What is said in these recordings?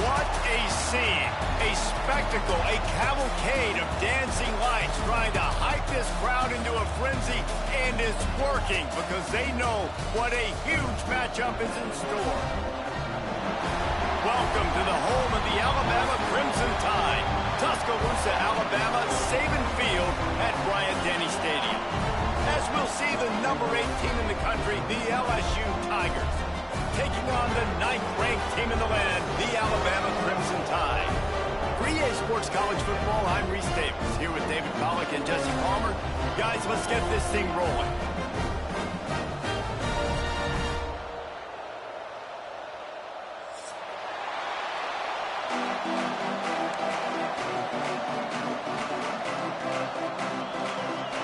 What a scene, a spectacle, a cavalcade of dancing lights trying to hype this crowd into a frenzy, and it's working because they know what a huge matchup is in store. Welcome to the home of the Alabama Crimson Tide, Tuscaloosa, Alabama, Saban Field at Bryant-Denny Stadium. As we'll see the number 8 team in the country, the LSU Tigers, taking on the 9th-ranked team in the land, the Alabama Crimson Tide. For EA Sports College Football, I'm Reese Davis, here with David Pollack and Jesse Palmer. Guys, let's get this thing rolling.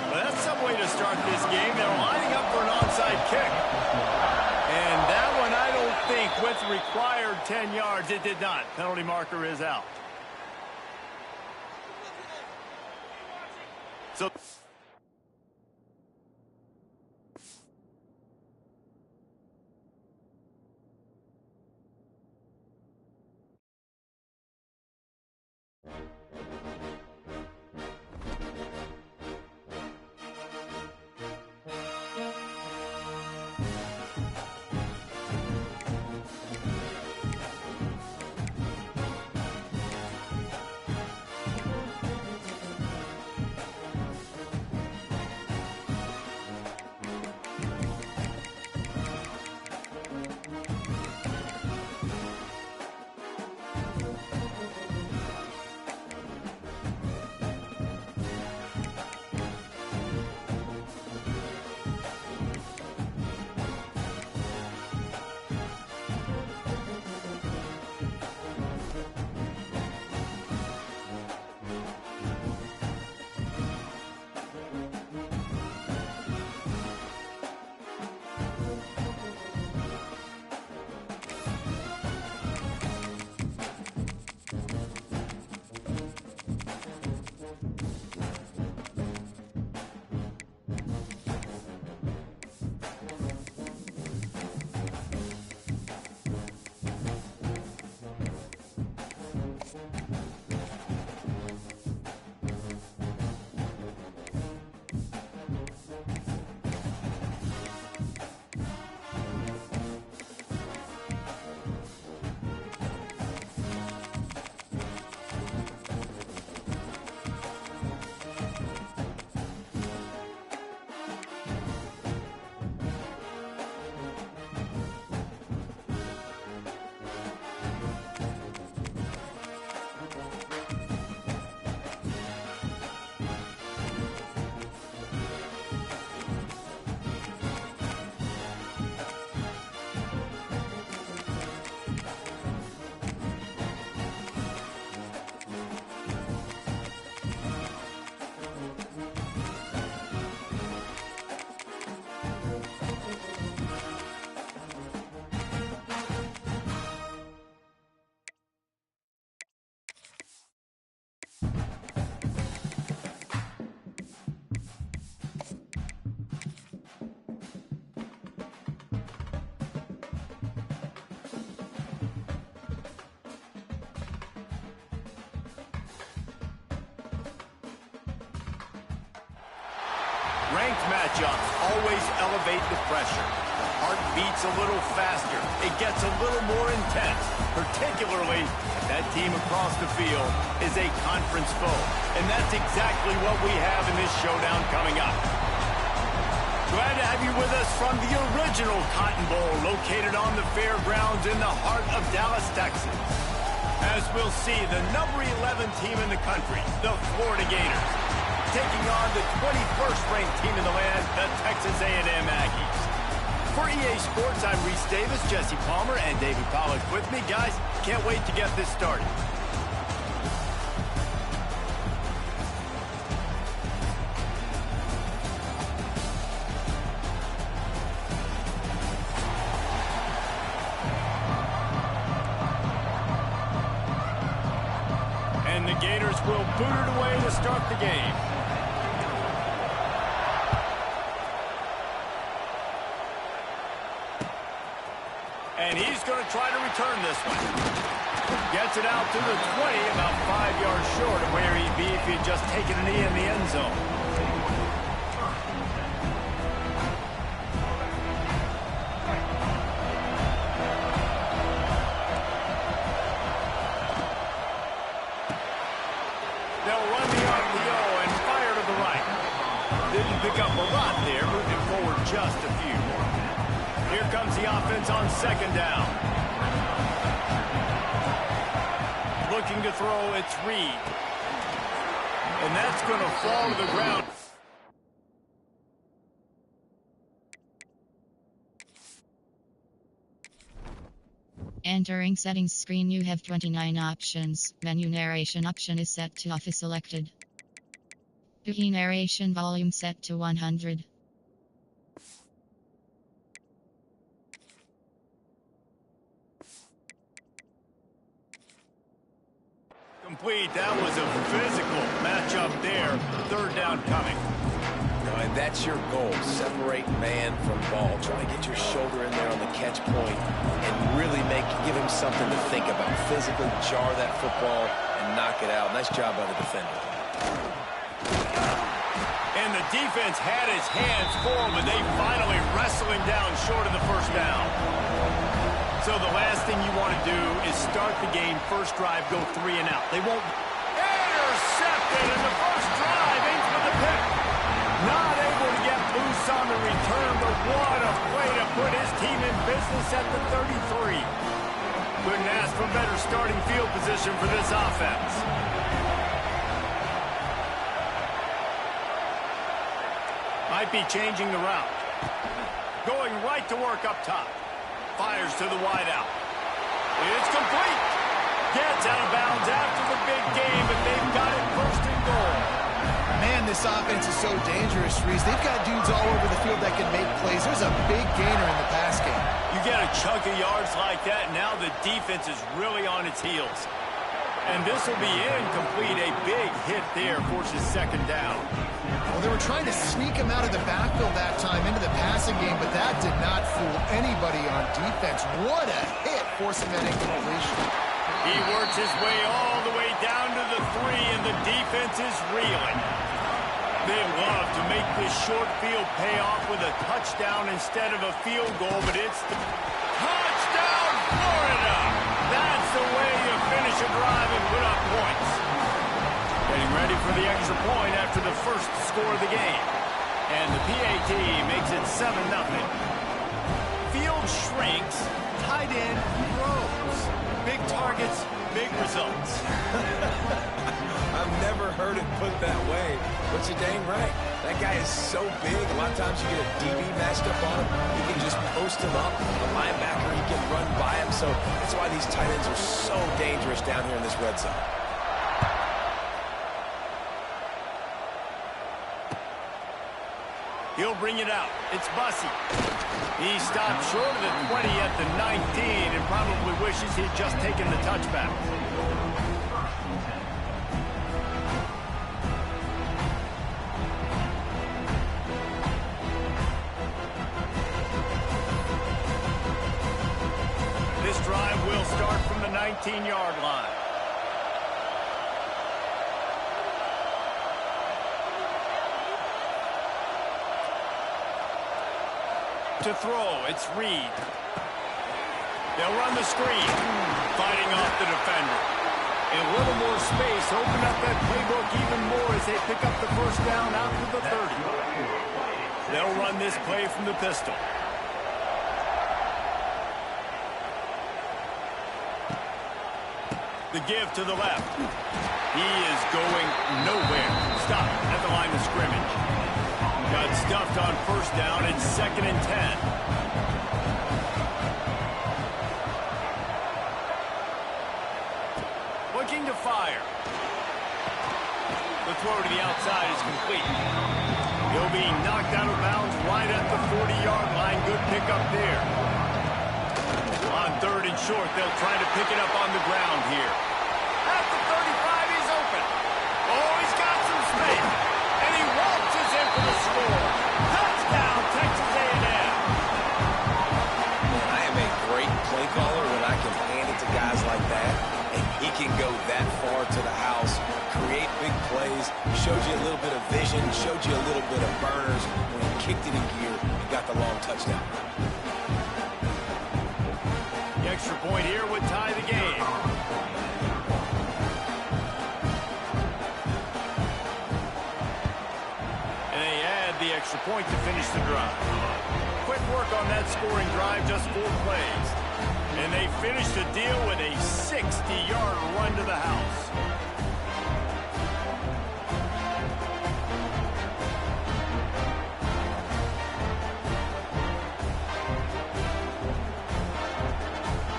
Well, that's some way to start this game. They're lining up for an onside kick. And that one, I don't think, with required 10 yards, it did not. Penalty marker is out. So... Ranked matchups always elevate the pressure. Heart beats a little faster. It gets a little more intense, particularly if that team across the field is a conference foe. And that's exactly what we have in this showdown coming up. Glad to have you with us from the original Cotton Bowl, located on the fairgrounds in the heart of Dallas, Texas. As we'll see, the number 11 team in the country, the Florida Gators, taking on the 21st ranked team in the land, the Texas A&M Aggies. For EA Sports, I'm Reese Davis, Jesse Palmer, and David Pollack with me. Guys, can't wait to get this started. And the Gators will boot it away to start the game. And he's going to try to return this one. Gets it out to the 20, about 5 yards short of where he'd be if he had just taken a knee in the end zone. They'll run the RPO and fire to the right. Didn't pick up a lot there, moving forward just a few. Here comes the offense on second down. Looking to throw, it's Reed. And that's going to fall to the ground. Entering settings screen, you have 29 options. Menu narration option is set to off is selected. Key narration volume set to 100. Complete. That was a physical matchup there. Third down coming. And that's your goal. Separate man from ball. Try to get your shoulder in there on the catch point and really give him something to think about. Physically jar that football and knock it out. Nice job by the defender. And the defense had his hands full, but they finally wrestle him down short of the first down. So the last thing you want to do is start the game, first drive, go 3 and out. They won't. Intercepted in the first drive, in for the pick. Not able to get loose on the return, but what a play to put his team in business at the 33. Couldn't ask for better starting field position for this offense. Might be changing the route. Going right to work up top. Fires to the wideout. It's complete. Gets out of bounds after the big game, but they've got it first and goal. Man, this offense is so dangerous, Reese. They've got dudes all over the field that can make plays. There's a big gainer in the pass game. You get a chunk of yards like that, now the defense is really on its heels. And this will be incomplete. A big hit there forces second down. Well, they were trying to sneak him out of the backfield that time into the passing game, but that did not fool anybody on defense. What a hit, forcing that incompletion. He works his way all the way down to the 3, and the defense is reeling. They love to make this short field pay off with a touchdown instead of a field goal, but it's the touchdown, Florida! That's the way you finish a drive and put up points. Getting ready for the extra point after the first score of the game. And the PAT makes it 7-0. Field shrinks, tight end grows. Big targets, big results. I've never heard it put that way, but you're dang right. That guy is so big, a lot of times you get a DB matched up on him. You can just post him up. A linebacker, he can run by him. So that's why these tight ends are so dangerous down here in this red zone. He'll bring it out. It's Bussey. He stopped short of the 20 at the 19 and probably wishes he'd just taken the touchback. This drive will start from the 19-yard line. To throw, it's Reed. They'll run the screen, fighting off the defender. And a little more space, open up that playbook even more as they pick up the first down out to the 30. They'll run this play from the pistol. The give to the left. He is going nowhere. Stop at the line of scrimmage. Got stuffed on first down. It's 2nd and 10. Looking to fire. The throw to the outside is complete. He'll be knocked out of bounds right at the 40-yard line. Good pickup there. On 3rd and short, they'll try to pick it up on the ground here. At the 35, he's open. Oh, he's got some space. And he waltzes in for the score. Touchdown, Texas A&M. Man, I am a great play caller when I can hand it to guys like that. showed you a little bit of vision, showed you a little bit of burners when he kicked it in gear and got the long touchdown. The extra point here would tie the game. And they add the extra point to finish the drive. Quick work on that scoring drive, just 4 plays. And they finish the deal with a 60-yard run to the house.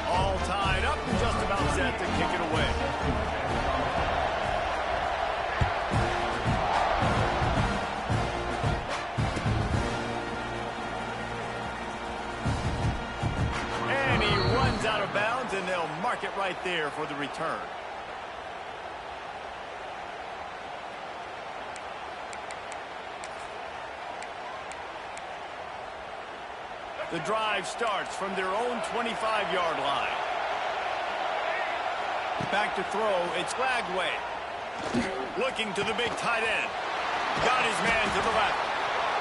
All tied up and just about set to kick it away. Out of bounds, and they'll mark it right there for the return. The drive starts from their own 25-yard line. Back to throw, it's Lagway. Looking to the big tight end. Got his man to the left.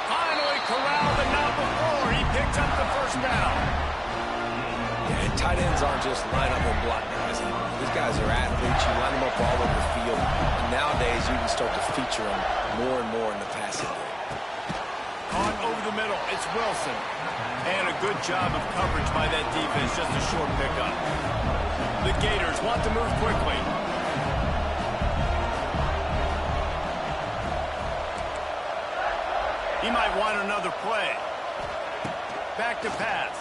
Finally corralled, and now before he picks up the first down. And tight ends aren't just line up and block guys. These guys are athletes. You line them up all over the field. And nowadays, you can start to feature them more and more in the passing game. On over the middle, it's Wilson. And a good job of coverage by that defense, just a short pickup. The Gators want to move quickly. He might want another play. Back to pass.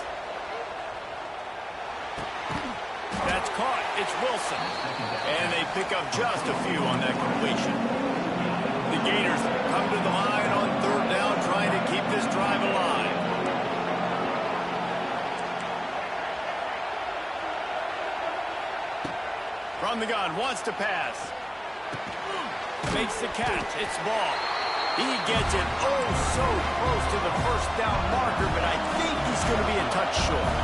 That's caught. It's Wilson. And they pick up just a few on that completion. The Gators come to the line on 3rd down, trying to keep this drive alive. From the gun, wants to pass. Makes the catch. It's Ball. He gets it oh so close to the first down marker, but I think he's going to be a touch short.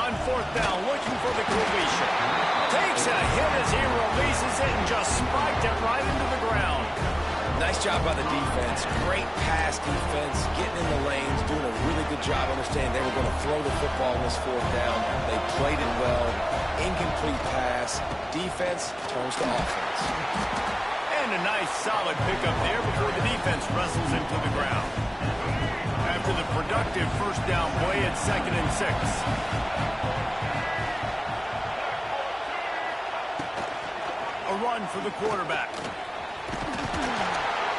On 4th down, looking for the completion. Takes a hit as he releases it and just spiked it right into the ground. Nice job by the defense. Great pass defense, getting in the lanes, doing a really good job understanding they were going to throw the football on this 4th down. They played it well. Incomplete pass. Defense turns to offense. And a nice solid pickup there before the defense wrestles him to the ground. After the productive first down play, it's 2nd and 6. A run for the quarterback.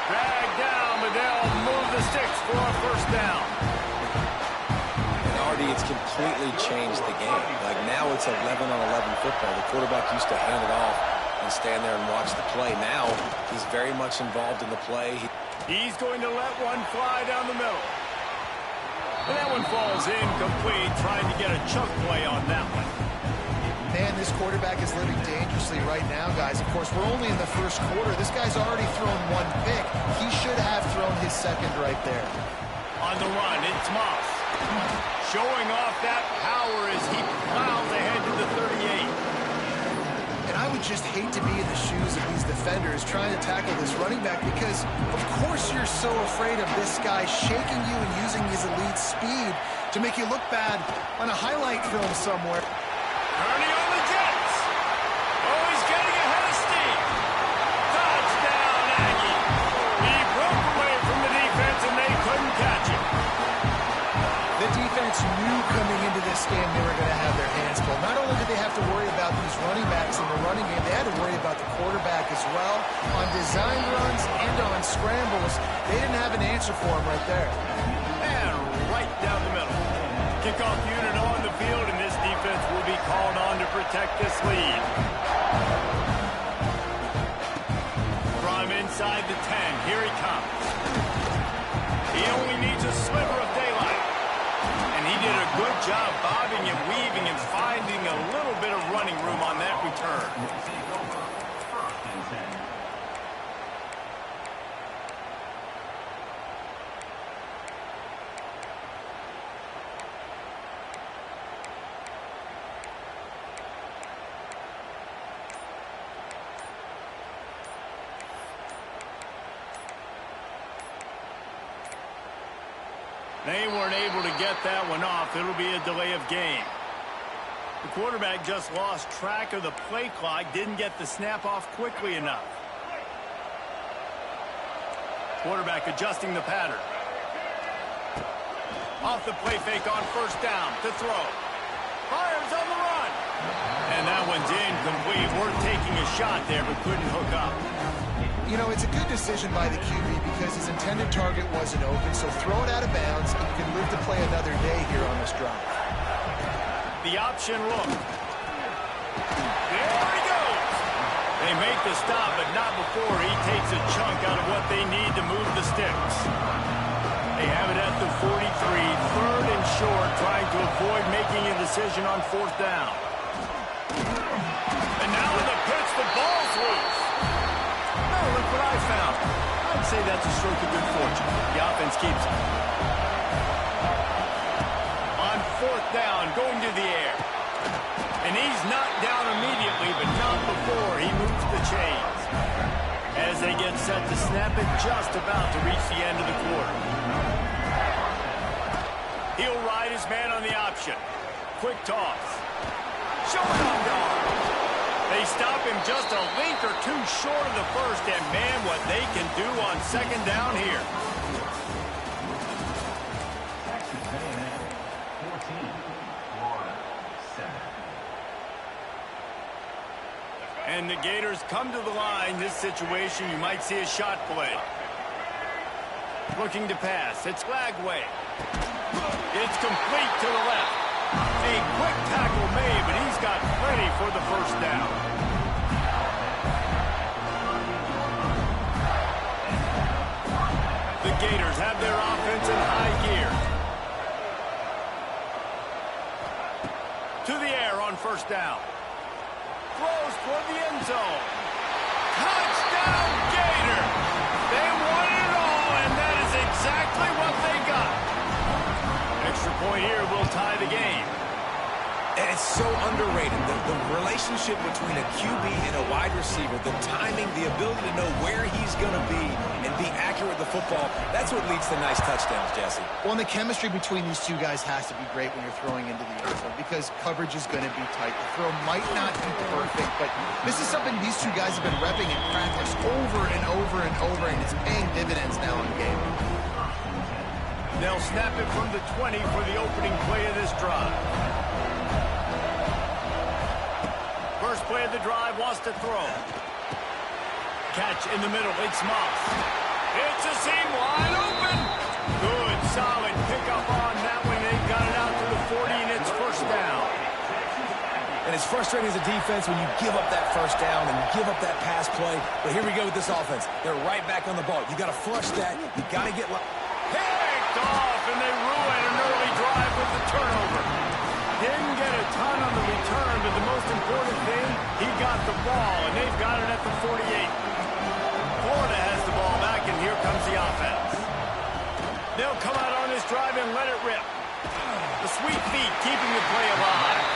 Dragged down, but they'll move the sticks for a first down. And Artie, it's completely changed the game. Like now it's 11-on-11 football. The quarterback used to hand it off and stand there and watch the play. Now he's very much involved in the play. He's going to let one fly down the middle. And that one falls incomplete, trying to get a chunk play on that one. Man, this quarterback is living dangerously right now, guys. Of course, we're only in the first quarter. This guy's already thrown 1 pick. He should have thrown his 2nd right there. On the run, it's Moss. Showing off that power as he plows ahead to the 38. And I would just hate to be in the shoes of these defenders trying to tackle this running back because, of course, you're so afraid of this guy shaking you and using his elite speed to make you look bad on a highlight film somewhere. Ernie on the Jets. Oh, he's getting ahead of steam. Touchdown, Aggie. He broke away from the defense, and they couldn't catch him. The defense knew coming into this game they were going to have their hands full. Not only did they have to worry about these running backs in the running game, they had to worry about the quarterback as well. On design runs and on scrambles, they didn't have an answer for him right there. And right down the middle. Kickoff unit on the field, and this defense will be called on to protect this lead. From inside the 10, here he comes. He only needs a sliver of daylight. And he did a good job bobbing and weaving and finding a little bit of running room on that return. They weren't able to get that one off. It'll be a delay of game. The quarterback just lost track of the play clock, didn't get the snap off quickly enough. Quarterback adjusting the pattern. Off the play fake on first down to throw. Fires on the run. And that one's incomplete. We're taking a shot there, but couldn't hook up. You know, it's a good decision by the QB because his intended target wasn't open, so throw it out of bounds, and you can live to play another day here on this drive. The option look. There he goes. They make the stop, but not before he takes a chunk out of what they need to move the sticks. They have it at the 43, third and short, trying to avoid making a decision on fourth down. And now in the pitch, the ball's loose. Oh, look what I found. I'd say that's a stroke of good fortune. The offense keeps it. On fourth down, going to the air. And he's knocked down immediately, but not before he moves the chains. As they get set to snap it, just about to reach the end of the quarter. He'll ride his man on the option. Quick toss. Showing off guard. They stop him just a link or two short of the first, and man, what they can do on second down here. And the Gators come to the line. This situation, you might see a shot play. Looking to pass. It's Lagway. It's complete to the left. A quick tackle made, but he's got plenty for the first down. The Gators have their offense in high gear. To the air on first down. Throws toward the end zone. Touchdown, Gator! They won it all, and that is exactly what they got. Extra point here will tie the game. And it's so underrated. The relationship between a QB and a wide receiver, the timing, the ability to know where he's going to be and be accurate with the football, that's what leads to nice touchdowns, Jesse. Well, and the chemistry between these two guys has to be great when you're throwing into the end zone because coverage is going to be tight. The throw might not be perfect, but this is something these two guys have been repping in practice over and over and over, and it's paying dividends now in the game. They'll snap it from the 20 for the opening play of this drive. First play of the drive, wants to throw. Catch in the middle, it's Moss. It's a seam wide open. Good, solid pickup on that one. They've got it out to the 40, and it's first down. And it's frustrating as a defense when you give up that first down and give up that pass play. But here we go with this offense. They're right back on the ball. You got to flush that. You got to get picked off, and they ruin an early drive with the turnover. Didn't get a ton on the return, but the most important thing, he got the ball, and they've got it at the 48. Florida has the ball back, and here comes the offense. They'll come out on this drive and let it rip. The sweet feet keeping the play alive.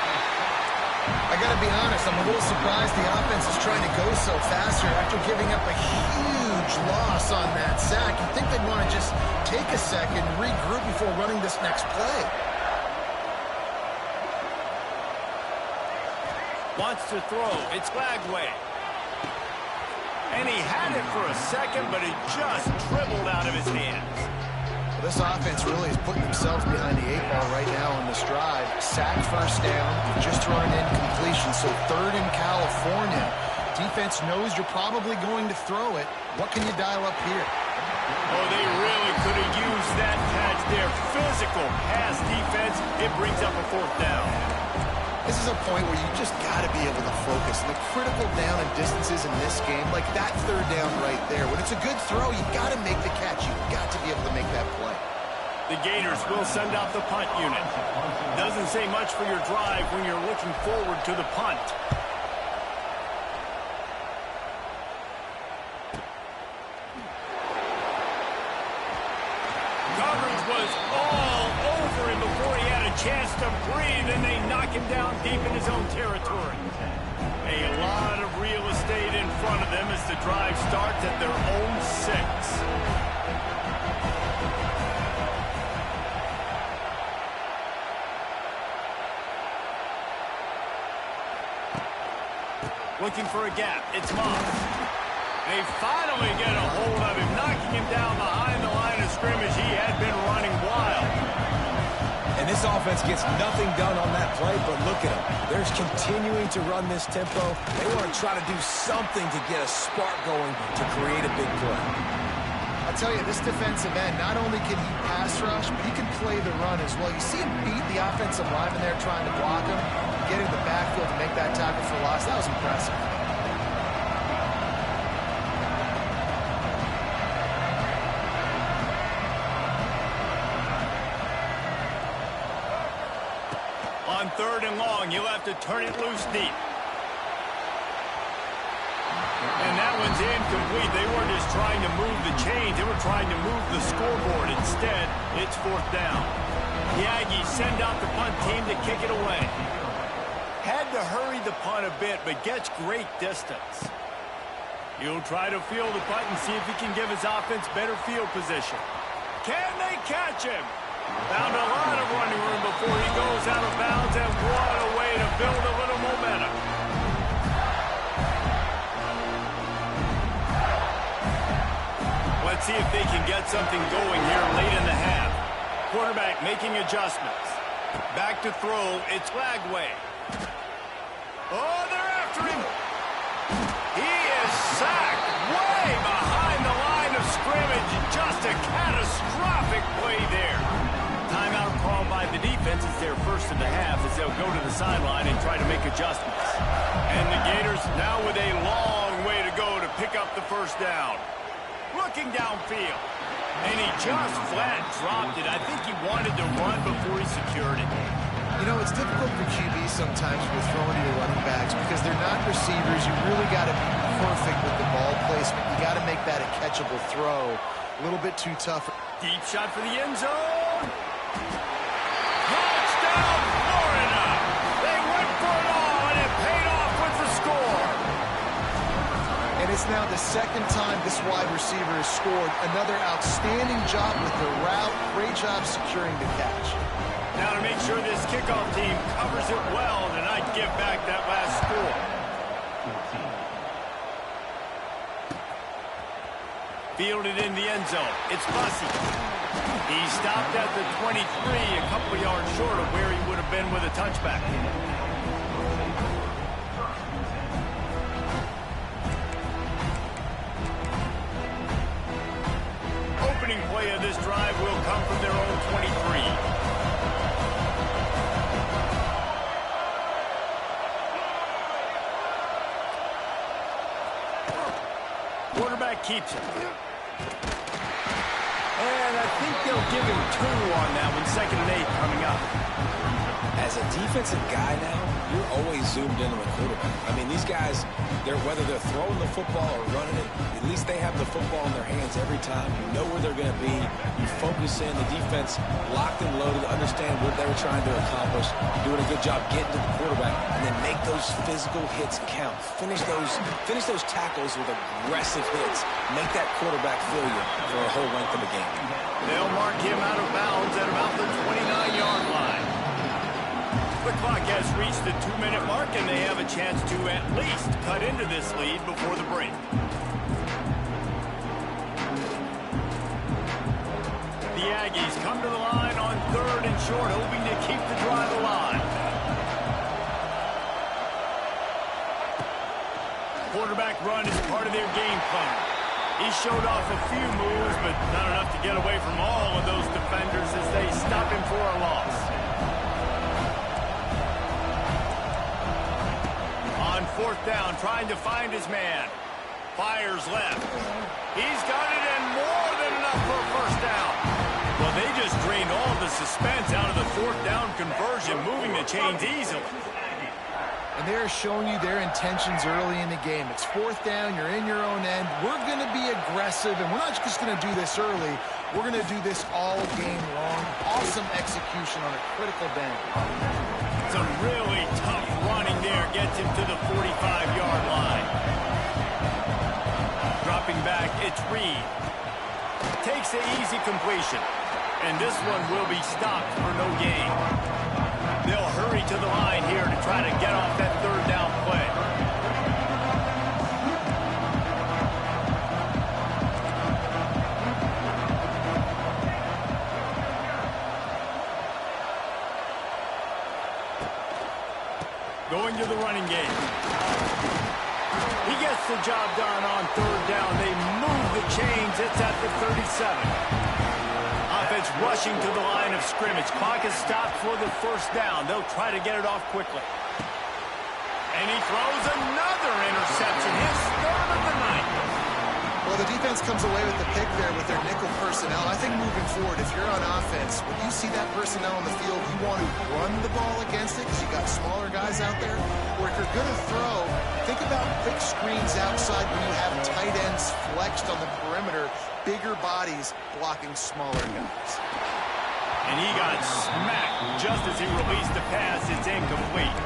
I got to be honest, I'm a little surprised the offense is trying to go so fast here after giving up a huge loss on that sack. You'd think they'd want to just take a second, regroup before running this next play. Wants to throw. It's Lagway. And he had it for a second, but it just dribbled out of his hands. Well, this offense really is putting themselves behind the 8 ball right now on this drive. Sack first down. You've just thrown an incompletion, so third in California. Defense knows you're probably going to throw it. What can you dial up here? Oh, they really could have used that catch there. Physical pass defense. It brings up a fourth down. This is a point where you just got to be able to focus. The critical down and distances in this game, like that third down right there. When it's a good throw, you got to make the catch. You've got to be able to make that play. The Gators will send out the punt unit. Doesn't say much for your drive when you're looking forward to the punt. Coverage was all over him before he had a chance to breathe, and they knock him down deep in his own territory. A lot of real estate in front of them as the drive starts at their own 6. Looking for a gap. It's Moss. They finally get a hold of him, knocking him down behind the line of scrimmage. He had been running wild. And this offense gets nothing done on that play, but look at them. They're continuing to run this tempo. They want to try to do something to get a spark going to create a big play. I'll tell you, this defensive end, not only can he pass rush, but he can play the run as well. You see him beat the offensive lineman there trying to block him, get in the backfield to make that tackle for loss. That was impressive. On 3rd and long, you'll have to turn it loose deep. And that one's incomplete. They weren't just trying to move the chains. They were trying to move the scoreboard. Instead, it's 4th down. The Aggies send out the punt team to kick it away. Had to hurry the punt a bit, but gets great distance. He'll try to field the punt and see if he can give his offense better field position. Can they catch him? Found a lot of running room before he goes out of bounds, and what a way to build a little momentum. Let's see if they can get something going here late in the half. Quarterback making adjustments. Back to throw. It's Lagway. Oh, they're after him. He is sacked way behind the line of scrimmage. Just a catastrophic play there. Timeout called by the defense. It's their first of the half as they'll go to the sideline and try to make adjustments. And the Gators now with a long way to go to pick up the first down. Looking downfield. And he just flat dropped it. I think he wanted to run before he secured it. You know, it's difficult for QBs sometimes with throwing to your running backs because they're not receivers. You really got to be perfect with the ball placement. You got to make that a catchable throw. A little bit too tough. Deep shot for the end zone. Touchdown, Florida. They went for it all, and it paid off with the score. And it's now the 2nd time this wide receiver has scored. Another outstanding job with the route. Great job securing the catch. Now to make sure this kickoff team covers it well and not give back that last score. Fielded in the end zone. It's Bussey. He stopped at the 23, a couple yards short of where he would have been with a touchback. Opening play of this drive will come from their own 23. Quarterback keeps it. And I think they'll give him 2 on that one. 2nd and 8 coming up. As a defensive guy now, you're always zoomed in on the quarterback. I mean, these guys, whether they're throwing the football or running it, at least they have the football in their hands every time. You know where they're going to be. You focus in. The defense locked and loaded, understand what they were trying to accomplish, doing a good job getting to the quarterback, and then make those physical hits count. Finish those tackles with aggressive hits. Make that quarterback feel you for a whole length of the game. They'll mark him out of bounds at about the 29-yard line. The clock has reached the 2-minute mark, and they have a chance to at least cut into this lead before the break. The Aggies come to the line on 3rd and short, hoping to keep the drive alive. Quarterback run is part of their game plan. He showed off a few moves, but not enough to get away from all of those defenders as they stop him for a loss. On 4th down, trying to find his man. Fires left. He's got it, and more than enough for a first down. Well, they just drained all the suspense out of the 4th down conversion, moving the chains easily. And they're showing you their intentions early in the game. It's 4th down. You're in your own end. We're going to be aggressive, and we're not just going to do this early. We're going to do this all game long. Awesome execution on a critical down. Some really tough running there gets him to the 45-yard line. Dropping back, it's Reed. Takes the easy completion. And this one will be stopped for no gain. They'll hurry to the line here to try to get off that 3rd down play. Going to the running game. He gets the job done on third down. They move the chains. It's at the 37. Offense rushing to the line of scrimmage. Clock is stopped for the first down. They'll try to get it off quickly. And he throws another interception. His third of the night. Well, the defense comes away with the pick there with their nickel personnel. I think moving forward, if you're on offense, when you see that personnel on the field, you want to run the ball against it because you got smaller guys out there. Or if you're going to throw, think about quick screens outside when you have tight ends flexed on the perimeter, bigger bodies blocking smaller guys. And he got smacked just as he released the pass. It's incomplete.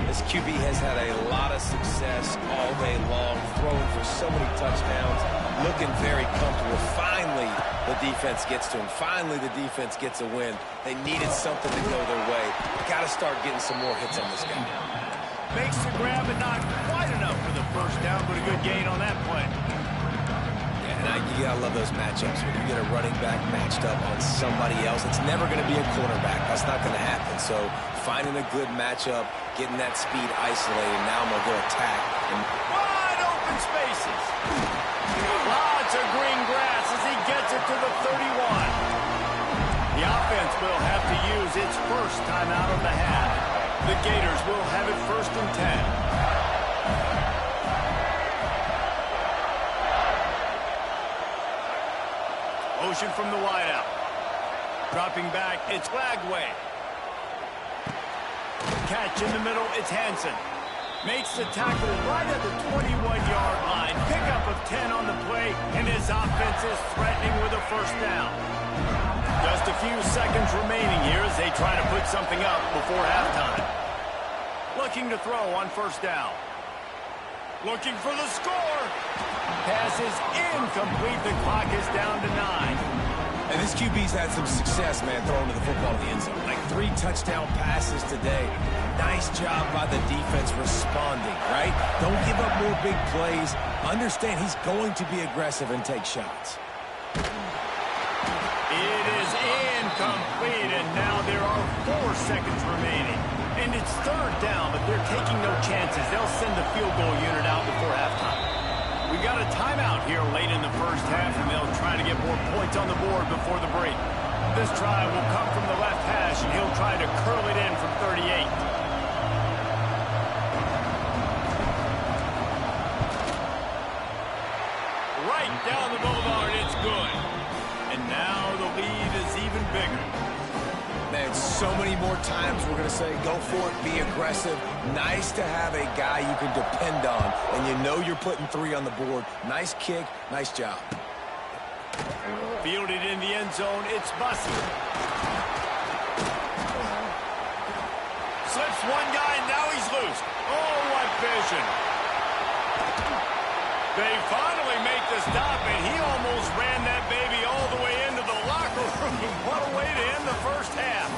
This QB has had a lot of success all day long, throwing for so many touchdowns, looking very comfortable. Finally, the defense gets to him. Finally, the defense gets a win. They needed something to go their way. Got to start getting some more hits on this guy. Makes the grab, but not quite enough for the first down, but a good gain on that play. And you gotta love those matchups when you get a running back matched up on somebody else. It's never going to be a quarterback. That's not going to happen. So finding a good matchup, getting that speed isolated. Now I'm going to go attack. And wide open spaces. Lots of green grass as he gets it to the 31. The offense will have to use its first timeout of the half. The Gators will have it 1st and 10. Motion from the wideout. Dropping back, it's Lagway. Catch in the middle, it's Hansen. Makes the tackle right at the 21-yard line. Pickup of 10 on the play, and his offense is threatening with a first down. Just a few seconds remaining here as they try to put something up before halftime. Looking to throw on first down. Looking for the score. Pass is incomplete. The clock is down to 9. And this QB's had some success, man, throwing to the football in the end zone. Like 3 touchdown passes today. Nice job by the defense responding, right? Don't give up more big plays. Understand he's going to be aggressive and take shots. It is incomplete, and now there are 4 seconds remaining. And it's third down, but they're taking no chances. They'll send the field goal unit out before halftime. We got a timeout here late in the first half, and they'll try to get more points on the board before the break. This try will come from the left hash, and he'll try to curl it in from 38. Right down the boulevard, it's good. And now the lead is even bigger. Man, so many more times we're going to say, go for it, be aggressive. Nice to have a guy you can depend on, and you know you're putting 3 on the board. Nice kick, nice job. Fielded in the end zone, it's Bussey. Slips one guy, and now he's loose. Oh, what vision. They finally make the stop, and he almost ran that baby all the way into the locker room. What a way to end the first half.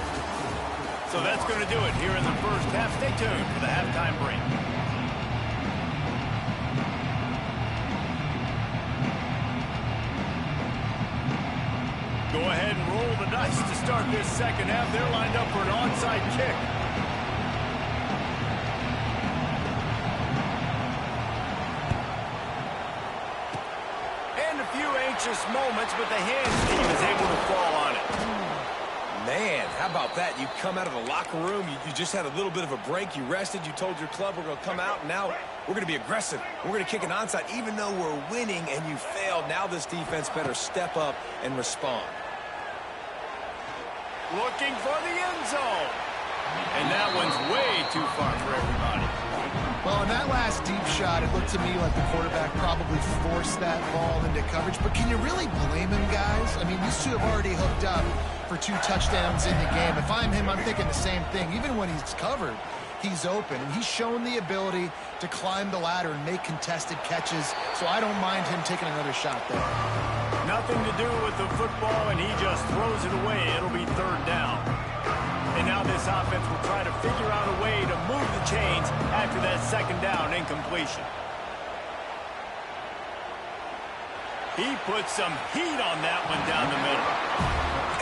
So that's going to do it here in the first half. Stay tuned for the halftime break. Go ahead and roll the dice to start this second half. They're lined up for an onside kick. And a few anxious moments, but the hands team is able to fall on it. Man, how about that? You come out of the locker room, you just had a little bit of a break, you rested, you told your club we're going to come out, and now we're going to be aggressive. We're going to kick an onside, even though we're winning and you failed. Now this defense better step up and respond. Looking for the end zone. And that one's way too far for everybody. Well, in that last deep shot, it looked to me like the quarterback probably forced that ball into coverage. But can you really blame him, guys? I mean, these two have already hooked up for 2 touchdowns in the game. If I'm him, I'm thinking the same thing. Even when he's covered, he's open. And he's shown the ability to climb the ladder and make contested catches. So I don't mind him taking another shot there. Nothing to do with the football, and he just throws it away. It'll be third down. And now this offense will try to figure out a way to move the chains after that second down incompletion. He put some heat on that one down the middle.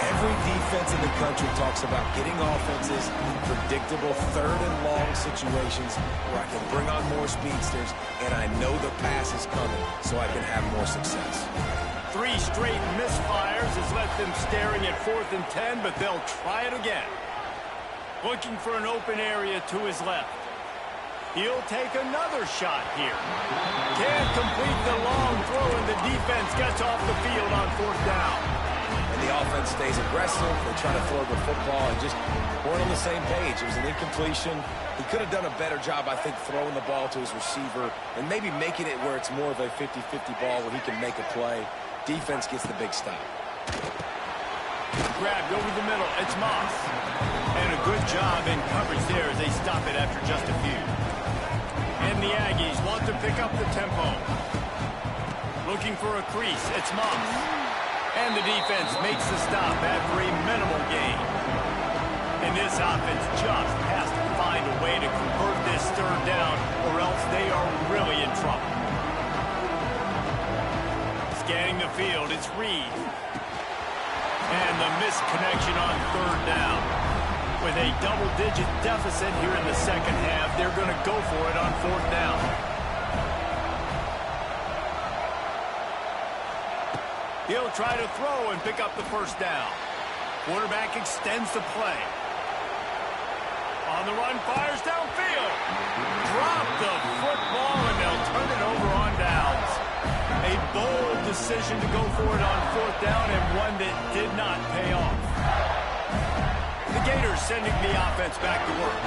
Every defense in the country talks about getting offenses in predictable third and long situations where I can bring on more speedsters and I know the pass is coming so I can have more success. 3 straight misfires has left them staring at 4th and 10, but they'll try it again. Looking for an open area to his left. He'll take another shot here. Can't complete the long throw, and the defense gets off the field on 4th down. And the offense stays aggressive. They try to throw the football and just weren't on the same page. It was an incompletion. He could have done a better job, I think, throwing the ball to his receiver and maybe making it where it's more of a 50-50 ball where he can make a play. Defense gets the big stop. Grabbed over the middle. It's Moss. And a good job in coverage there as they stop it after just a few. And the Aggies want to pick up the tempo. Looking for a crease. It's Moss. And the defense makes the stop after a minimal gain. And this offense just has to find a way to convert this 3rd down, or else they are really in trouble. Scanning the field, it's Reed. And the misconnection on 3rd down. With a double-digit deficit here in the second half, they're going to go for it on 4th down. He'll try to throw and pick up the 1st down. Quarterback extends the play. On the run, fires downfield. Drop the football, and they'll turn it over on downs. A bold decision to go for it on 4th down, and one that did not pay off. The Gators sending the offense back to work.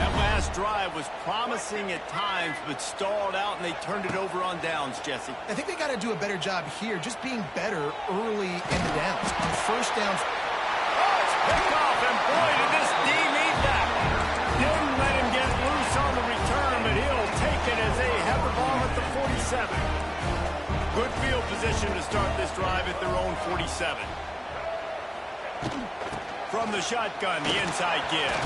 That last drive was promising at times, but stalled out, and they turned it over on downs, Jesse. I think they got to do a better job here, just being better early in the downs. On 1st downs. Oh, it's picked off, and boy, did this D need that. Didn't let him get loose on the return, but he'll take it as they have the ball at the 47. Good field position to start this drive at their own 47. From the shotgun, the inside give.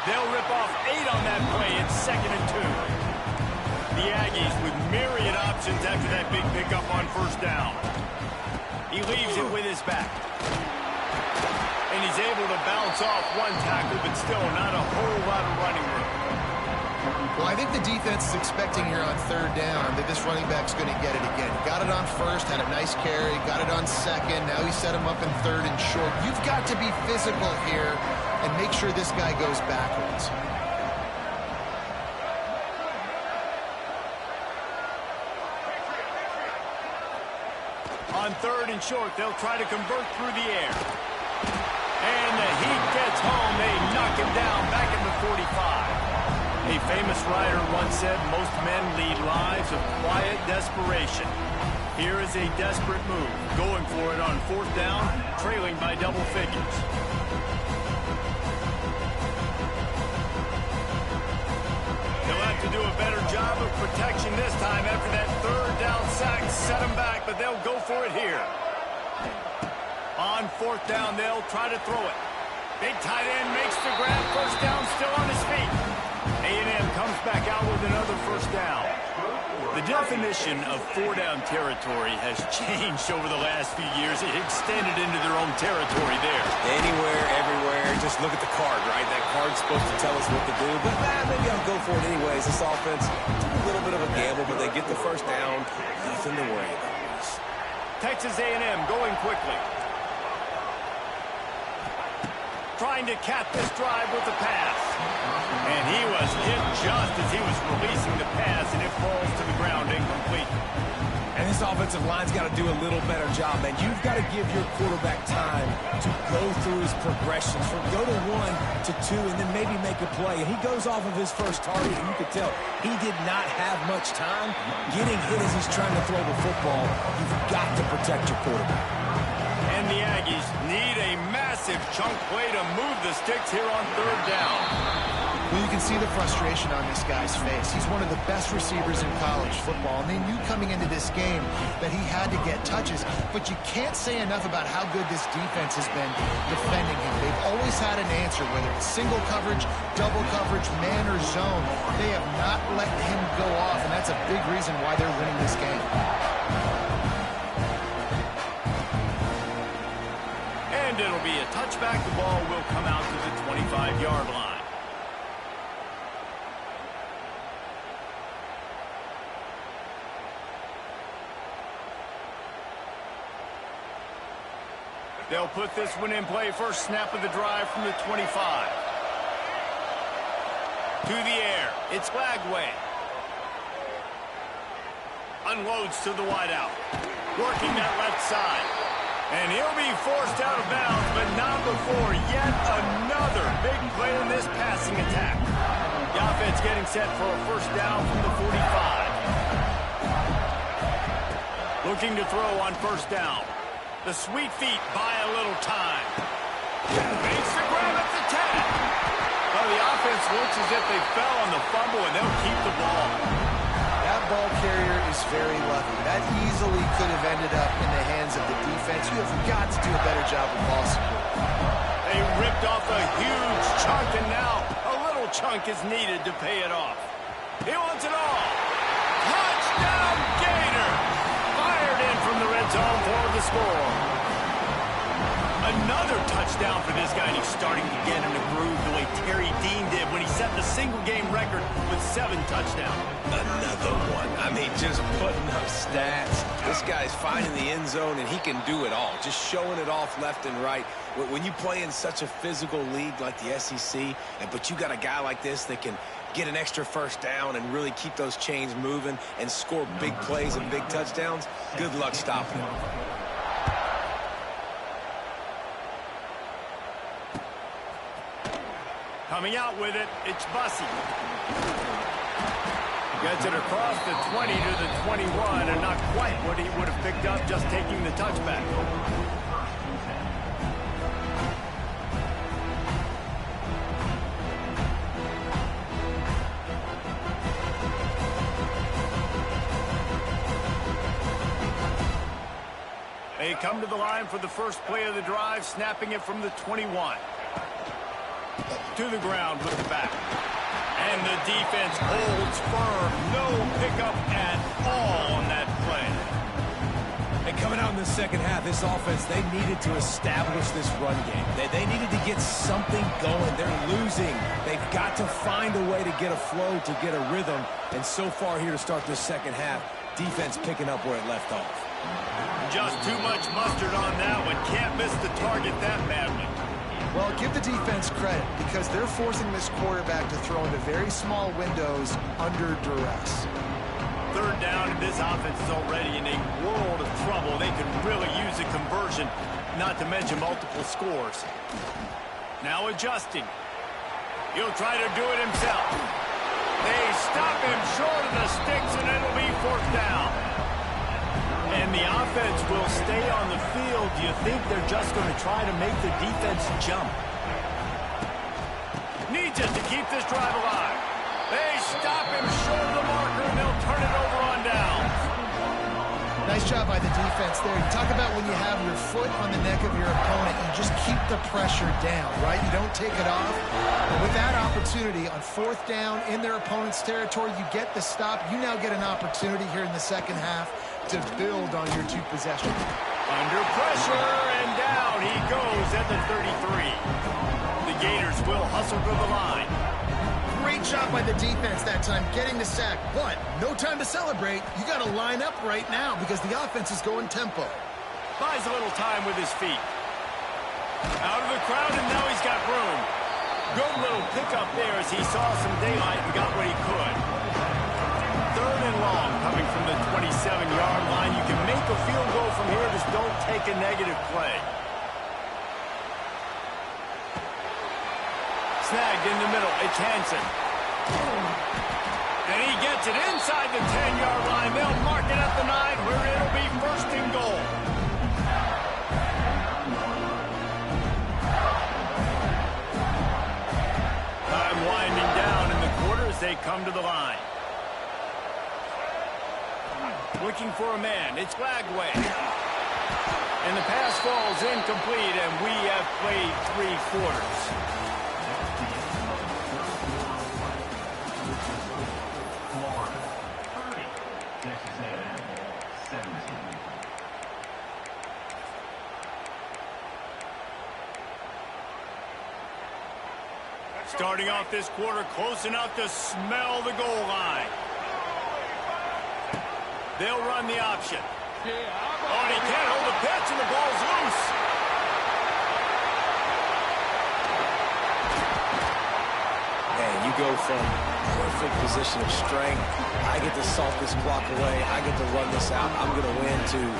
They'll rip off 8 on that play. It's 2nd and 2. The Aggies with myriad options after that big pickup on 1st down. He leaves it with his back. And he's able to bounce off one tackle, but still not a whole lot of running room. Well, I think the defense is expecting here on 3rd down that this running back's going to get it again. Got it on 1st, had a nice carry, got it on 2nd. Now he set him up in 3rd and short. You've got to be physical here and make sure this guy goes backwards. On 3rd and short, they'll try to convert through the air. And the heat gets home. They knock him down back in the 45. A famous writer once said, most men lead lives of quiet desperation. Here is a desperate move, going for it on 4th down, trailing by double figures. They'll have to do a better job of protection this time after that 3rd down sack set them back, but they'll go for it here. On 4th down, they'll try to throw it. Big tight end makes the grab, 1st down, still on his feet. A&M comes back out with another 1st down. The definition of 4-down territory has changed over the last few years. It extended into their own territory there. Anywhere, everywhere, just look at the card, right? That card's supposed to tell us what to do, but maybe I'll go for it anyways. This offense took a little bit of a gamble, but they get the 1st down. Nothing to worry about. Texas A&M going quickly. Trying to cap this drive with the pass. And he was hit just as he was releasing the pass, and it falls to the ground incomplete. And this offensive line's got to do a little better job, man. You've got to give your quarterback time to go through his progressions from go to 1 to 2 and then maybe make a play. And he goes off of his first target, and you could tell he did not have much time getting hit as he's trying to throw the football. You've got to protect your quarterback. And the Aggies need a massive chunk play to move the sticks here on 3rd down. Well, you can see the frustration on this guy's face. He's one of the best receivers in college football, and they knew coming into this game that he had to get touches, but you can't say enough about how good this defense has been defending him. They've always had an answer, whether it's single coverage, double coverage, man or zone. They have not let him go off, and that's a big reason why they're winning this game. be a touchback. The ball will come out to the 25-yard line. They'll put this one in play. First snap of the drive from the 25. To the air. It's Lagway. Unloads to the wideout. Working that left side. And he'll be forced out of bounds, but not before yet another big play in this passing attack. The offense getting set for a first down from the 45. Looking to throw on first down. The sweet feet buy a little time. Makes the grab at the 10. Well, the offense looks as if they fell on the fumble, and they'll keep the ball. That ball carrier is very lucky. That easily could have ended up in the hands of the defense. You have got to do a better job with ball support. They ripped off a huge chunk, and now a little chunk is needed to pay it off. He wants it all. Touchdown, Gator! Fired in from the red zone for the score. Another touchdown for this guy, and he's starting to get in a groove the way Terry Dean did when he set the single-game record with 7 touchdowns. Another one. I mean, just putting up stats. This guy's finding the end zone, and he can do it all. Just showing it off left and right. When you play in such a physical league like the SEC, but you got a guy like this that can get an extra first down and really keep those chains moving and score big plays and big touchdowns, good luck stopping him. Coming out with it, it's Bussey. Gets it across the 20 to the 21, and not quite what he would have picked up just taking the touchback. They come to the line for the first play of the drive, snapping it from the 21. To the ground with the back. And the defense holds firm. No pickup at all on that play. And coming out in the second half, this offense, they needed to establish this run game. They needed to get something going. They're losing. They've got to find a way to get a flow, to get a rhythm. And so far here to start this second half, defense picking up where it left off. Just too much mustard on that one. Can't miss the target that badly. Well, give the defense credit because they're forcing this quarterback to throw into very small windows under duress. Third down, and this offense is already in a world of trouble. They could really use a conversion, not to mention multiple scores. Now adjusting. He'll try to do it himself. They stop him short of the sticks, and it'll be fourth down. And the offense will stay on the field. Do you think they're just going to try to make the defense jump? Needs it to keep this drive alive. They stop him short of the marker, and they'll turn it over on down. Nice job by the defense there. You talk about when you have your foot on the neck of your opponent, you just keep the pressure down, right? You don't take it off. And with that opportunity on fourth down in their opponent's territory, you get the stop. You now get an opportunity here in the second half to build on your 2 possessions. Under pressure, and down he goes at the 33. The Gators will hustle to the line. Great job by the defense that time, getting the sack. But no time to celebrate. You got to line up right now because the offense is going tempo. Buys a little time with his feet. Out of the crowd, and now he's got room. Good little pickup there as he saw some daylight and got what he could. Third and long coming from the 27-yard line. You can make a field goal from here. Just don't take a negative play. Snagged in the middle. It's Hansen. And he gets it inside the 10-yard line. They'll mark it at the 9 where it'll be first and goal. Time winding down in the quarter as they come to the line. Looking for a man. It's Lagway. And the pass falls incomplete, and we have played 3 quarters. Starting off this quarter close enough to smell the goal line. They'll run the option. Oh, and he can't hold the pitch, and the ball's loose. Man, you go from perfect position of strength. I get to salt this clock away. I get to run this out. I'm going to win too.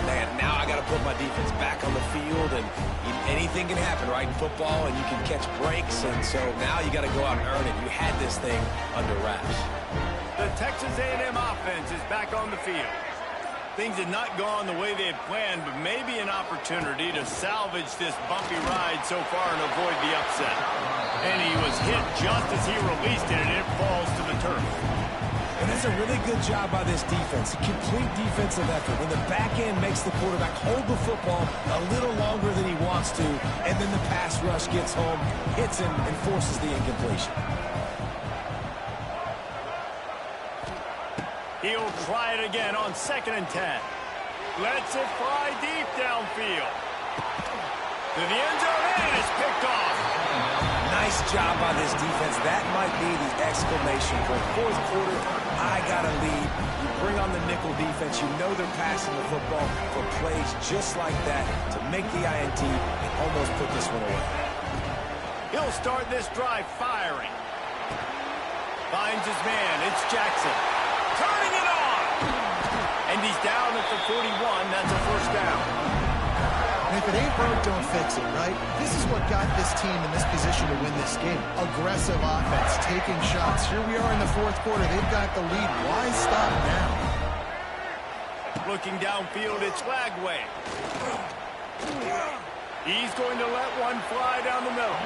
Man, now I got to put my defense back on the field, and anything can happen, right, in football, and you can catch breaks, and so now you got to go out and earn it. You had this thing under wraps. The Texas A&M offense is back on the field. Things had not gone the way they had planned, but maybe an opportunity to salvage this bumpy ride so far and avoid the upset. And he was hit just as he released it, and it falls to the turf. And that's a really good job by this defense. A complete defensive effort. When the back end makes the quarterback hold the football a little longer than he wants to, and then the pass rush gets home, hits him, and forces the incompletion. He'll try it again on 2nd and 10. Lets it fly deep downfield. To the end zone, and it's picked off. Nice job by this defense. That might be the exclamation point. Fourth quarter, I got a lead. You bring on the nickel defense. You know they're passing the football for plays just like that to make the INT and almost put this one away. He'll start this drive firing. Finds his man. It's Jackson. Turning it on. And he's down at the 41. That's a first down. And if it ain't broke, don't fix it, right? This is what got this team in this position to win this game. Aggressive offense, taking shots. Here we are in the fourth quarter. They've got the lead. Why stop now? Looking downfield, it's Lagway. He's going to let one fly down the middle.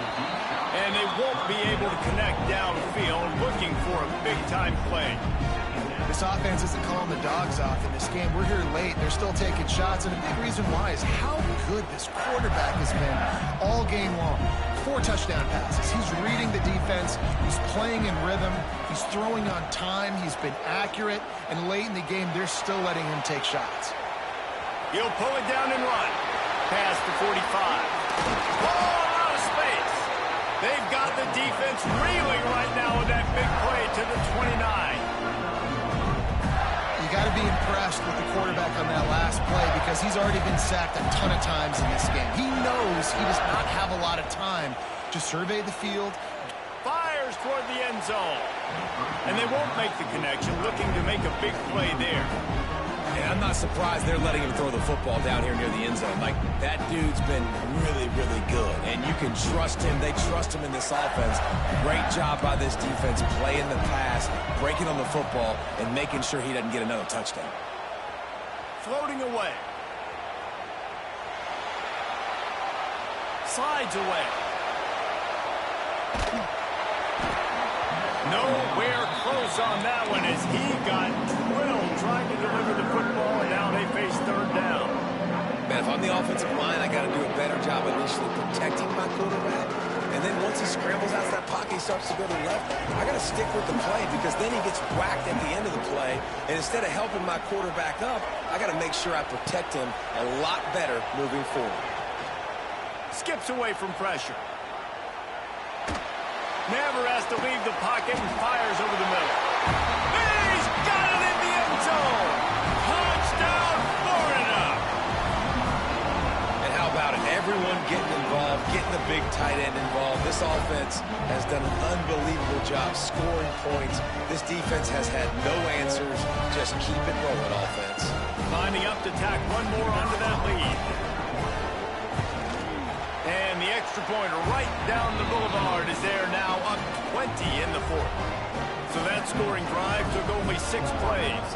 And they won't be able to connect downfield, looking for a big-time play. This offense isn't calling the dogs off in this game. We're here late. They're still taking shots, and a big reason why is how good this quarterback has been all game long. 4 touchdown passes. He's reading the defense. He's playing in rhythm. He's throwing on time. He's been accurate. And late in the game, they're still letting him take shots. He'll pull it down and run. Pass to 45. Ball out of space. They've got the defense reeling right now with that big play to the 29. You got to be impressed with the quarterback on that last play because he's already been sacked a ton of times in this game. He knows he does not have a lot of time to survey the field. Fires toward the end zone. And they won't make the connection, looking to make a big play there. And I'm not surprised they're letting him throw the football down here near the end zone. Like, that dude's been really, really good. And you can trust him. They trust him in this offense. Great job by this defense playing the pass, breaking on the football, and making sure he doesn't get another touchdown. Floating away. Slides away. Nowhere close on that one as he got drilled trying to deliver the football, and now they face 3rd down. Man, if I'm the offensive line, I got to do a better job initially protecting my quarterback. And then once he scrambles out of that pocket, he starts to go to the left. I got to stick with the play because then he gets whacked at the end of the play. And instead of helping my quarterback up, I got to make sure I protect him a lot better moving forward. Skips away from pressure. Never has to leave the pocket and fires over the middle. He's got it in the end zone. Touchdown, Florida. And how about it? Everyone getting involved, getting the big tight end involved. This offense has done an unbelievable job scoring points. This defense has had no answers. Just keep it rolling, offense. Lining up to tack one more onto that lead. And the extra pointer right down the boulevard is there now, up 20 in the 4th. So that scoring drive took only 6 plays.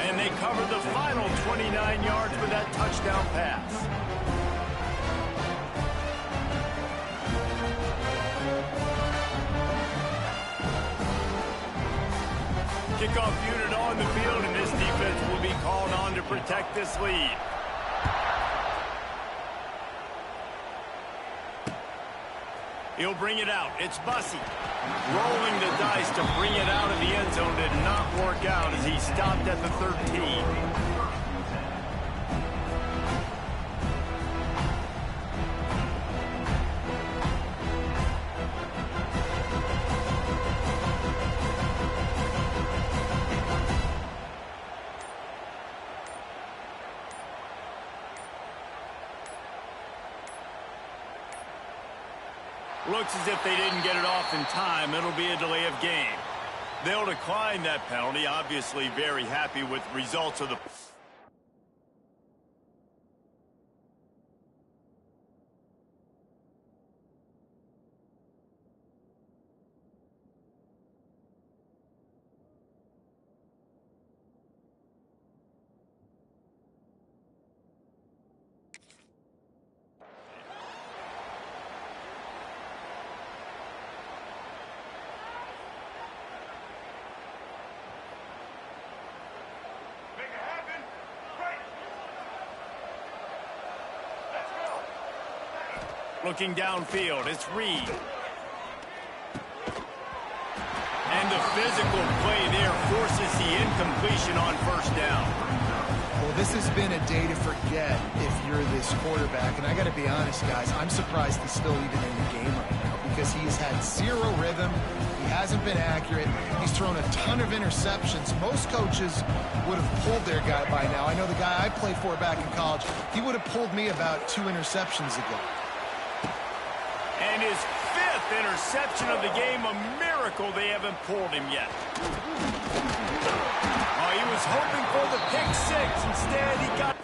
And they covered the final 29 yards with that touchdown pass. Kickoff unit on the field, and this defense will be called on to protect this lead. He'll bring it out. It's Bussey. Rolling the dice to bring it out of the end zone did not work out as he stopped at the 13. Looks as if they didn't get it off in time. It'll be a delay of game. They'll decline that penalty. Obviously very happy with the results of the... Looking downfield, it's Reed. And the physical play there forces the incompletion on first down. Well, this has been a day to forget if you're this quarterback. And I got to be honest, guys, I'm surprised he's still even in the game right now because he's had zero rhythm. He hasn't been accurate. He's thrown a ton of interceptions. Most coaches would have pulled their guy by now. I know the guy I played for back in college, he would have pulled me about 2 interceptions ago. And his 5th interception of the game, a miracle they haven't pulled him yet. Oh, he was hoping for the pick 6. Instead, he got...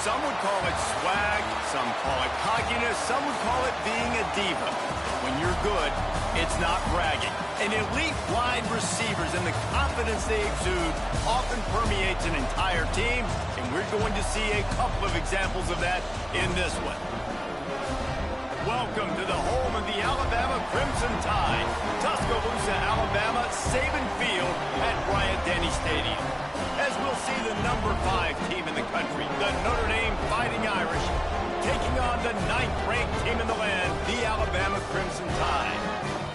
Some would call it swag, some call it cockiness, some would call it being a diva. When you're good, it's not bragging. And elite wide receivers and the confidence they exude often permeates an entire team, and we're going to see a couple of examples of that in this one. Welcome to the home of the Alabama Crimson Tide, Tuscaloosa, Alabama, Saban Field at Bryant-Denny Stadium. As we'll see the number 5 team in the country, the Notre Dame Fighting Irish, taking on the 9th-ranked team in the land, the Alabama Crimson Tide.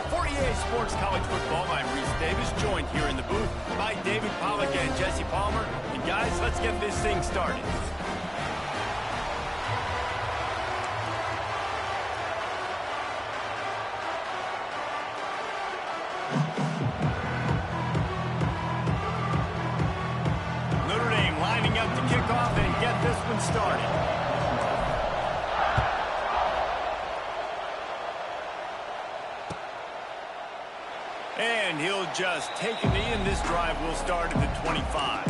For EA Sports College Football, I'm Reese Davis, joined here in the booth by David Pollack and Jesse Palmer. And guys, let's get this thing started. one started. And he'll just take a knee, and this drive will start at the 25.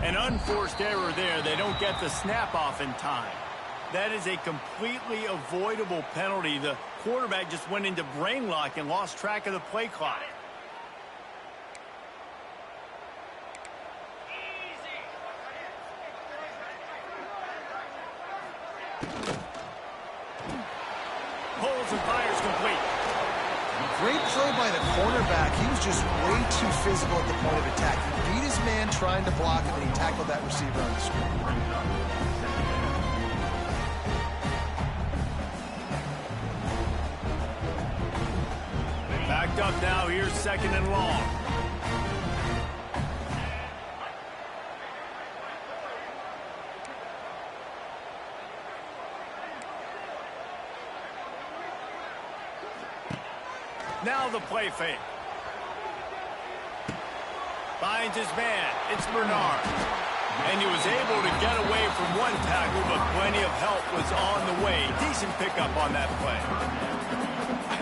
An unforced error there. They don't get the snap off in time. That is a completely avoidable penalty. The quarterback just went into brain lock and lost track of the play clock. Holds and fires complete. Great play by the cornerback. He was just way too physical at the point of attack. He beat his man trying to block him, and he tackled that receiver on the screen. Backed up now. Here's 2nd and long. Now the play fake. Finds his man. It's Bernard. And he was able to get away from one tackle, but plenty of help was on the way. Decent pickup on that play.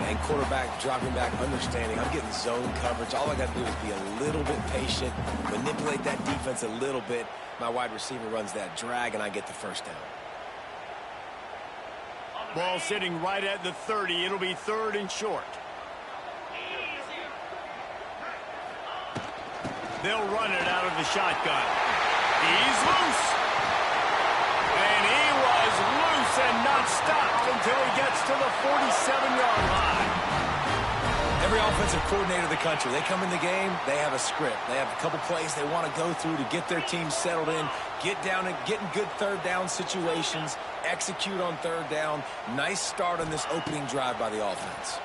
And quarterback dropping back, understanding I'm getting zone coverage. All I got to do is be a little bit patient, manipulate that defense a little bit. My wide receiver runs that drag, and I get the first down. Ball sitting right at the 30. It'll be 3rd and short. They'll run it out of the shotgun. He's loose. And he was loose and not stopped until he gets to the 47-yard line. Every offensive coordinator in the country, they come in the game, they have a script. They have a couple plays they want to go through to get their team settled in, get down and get in good 3rd down situations, execute on 3rd down. Nice start on this opening drive by the offense.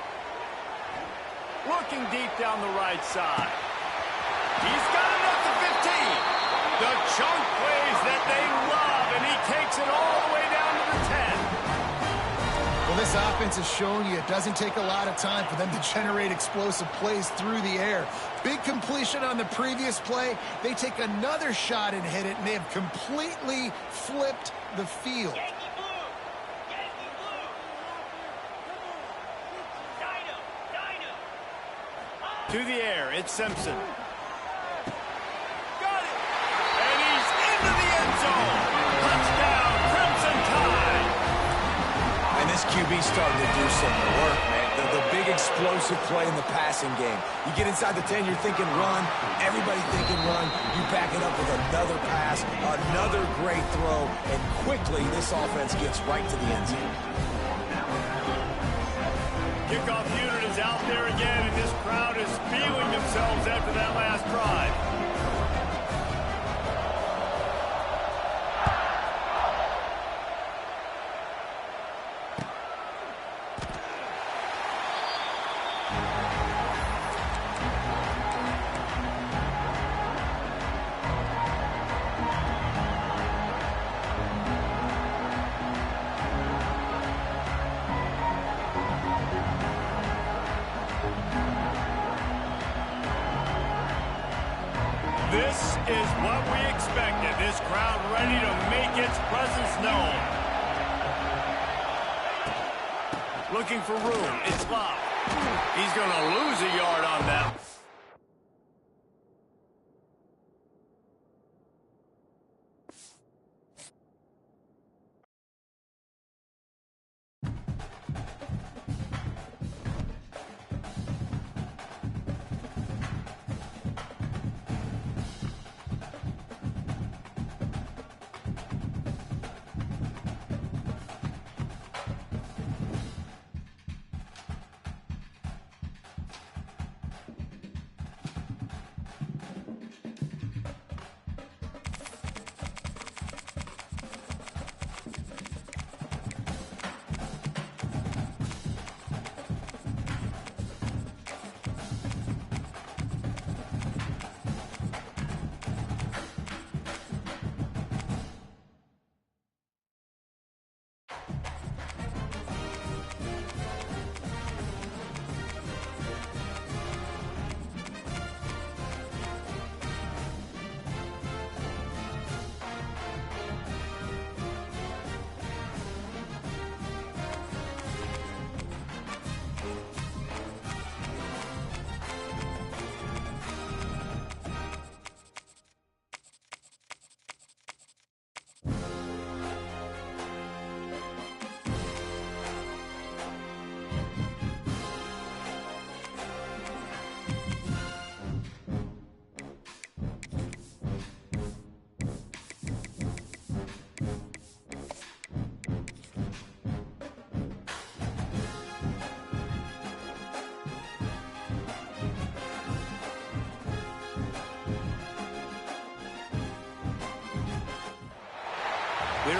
Looking deep down the right side. He's got it up to 15. The chunk plays that they love, and he takes it all the way down to the 10. Well, this offense has shown you it doesn't take a lot of time for them to generate explosive plays through the air. Big completion on the previous play. They take another shot and hit it, and they have completely flipped the field. To the air, it's Simpson. Got it! And he's into the end zone. Touchdown, Crimson Tide! And this QB's starting to do some work, man. The big explosive play in the passing game. You get inside the 10, you're thinking run. Everybody thinking run. You back it up with another pass, another great throw, and quickly this offense gets right to the end zone. Kickoff unit is out there again, and this crowd is feeling themselves after that last drive. This is what we expected. This crowd ready to make its presence known. Looking for room. It's Love. He's going to lose a yard on that.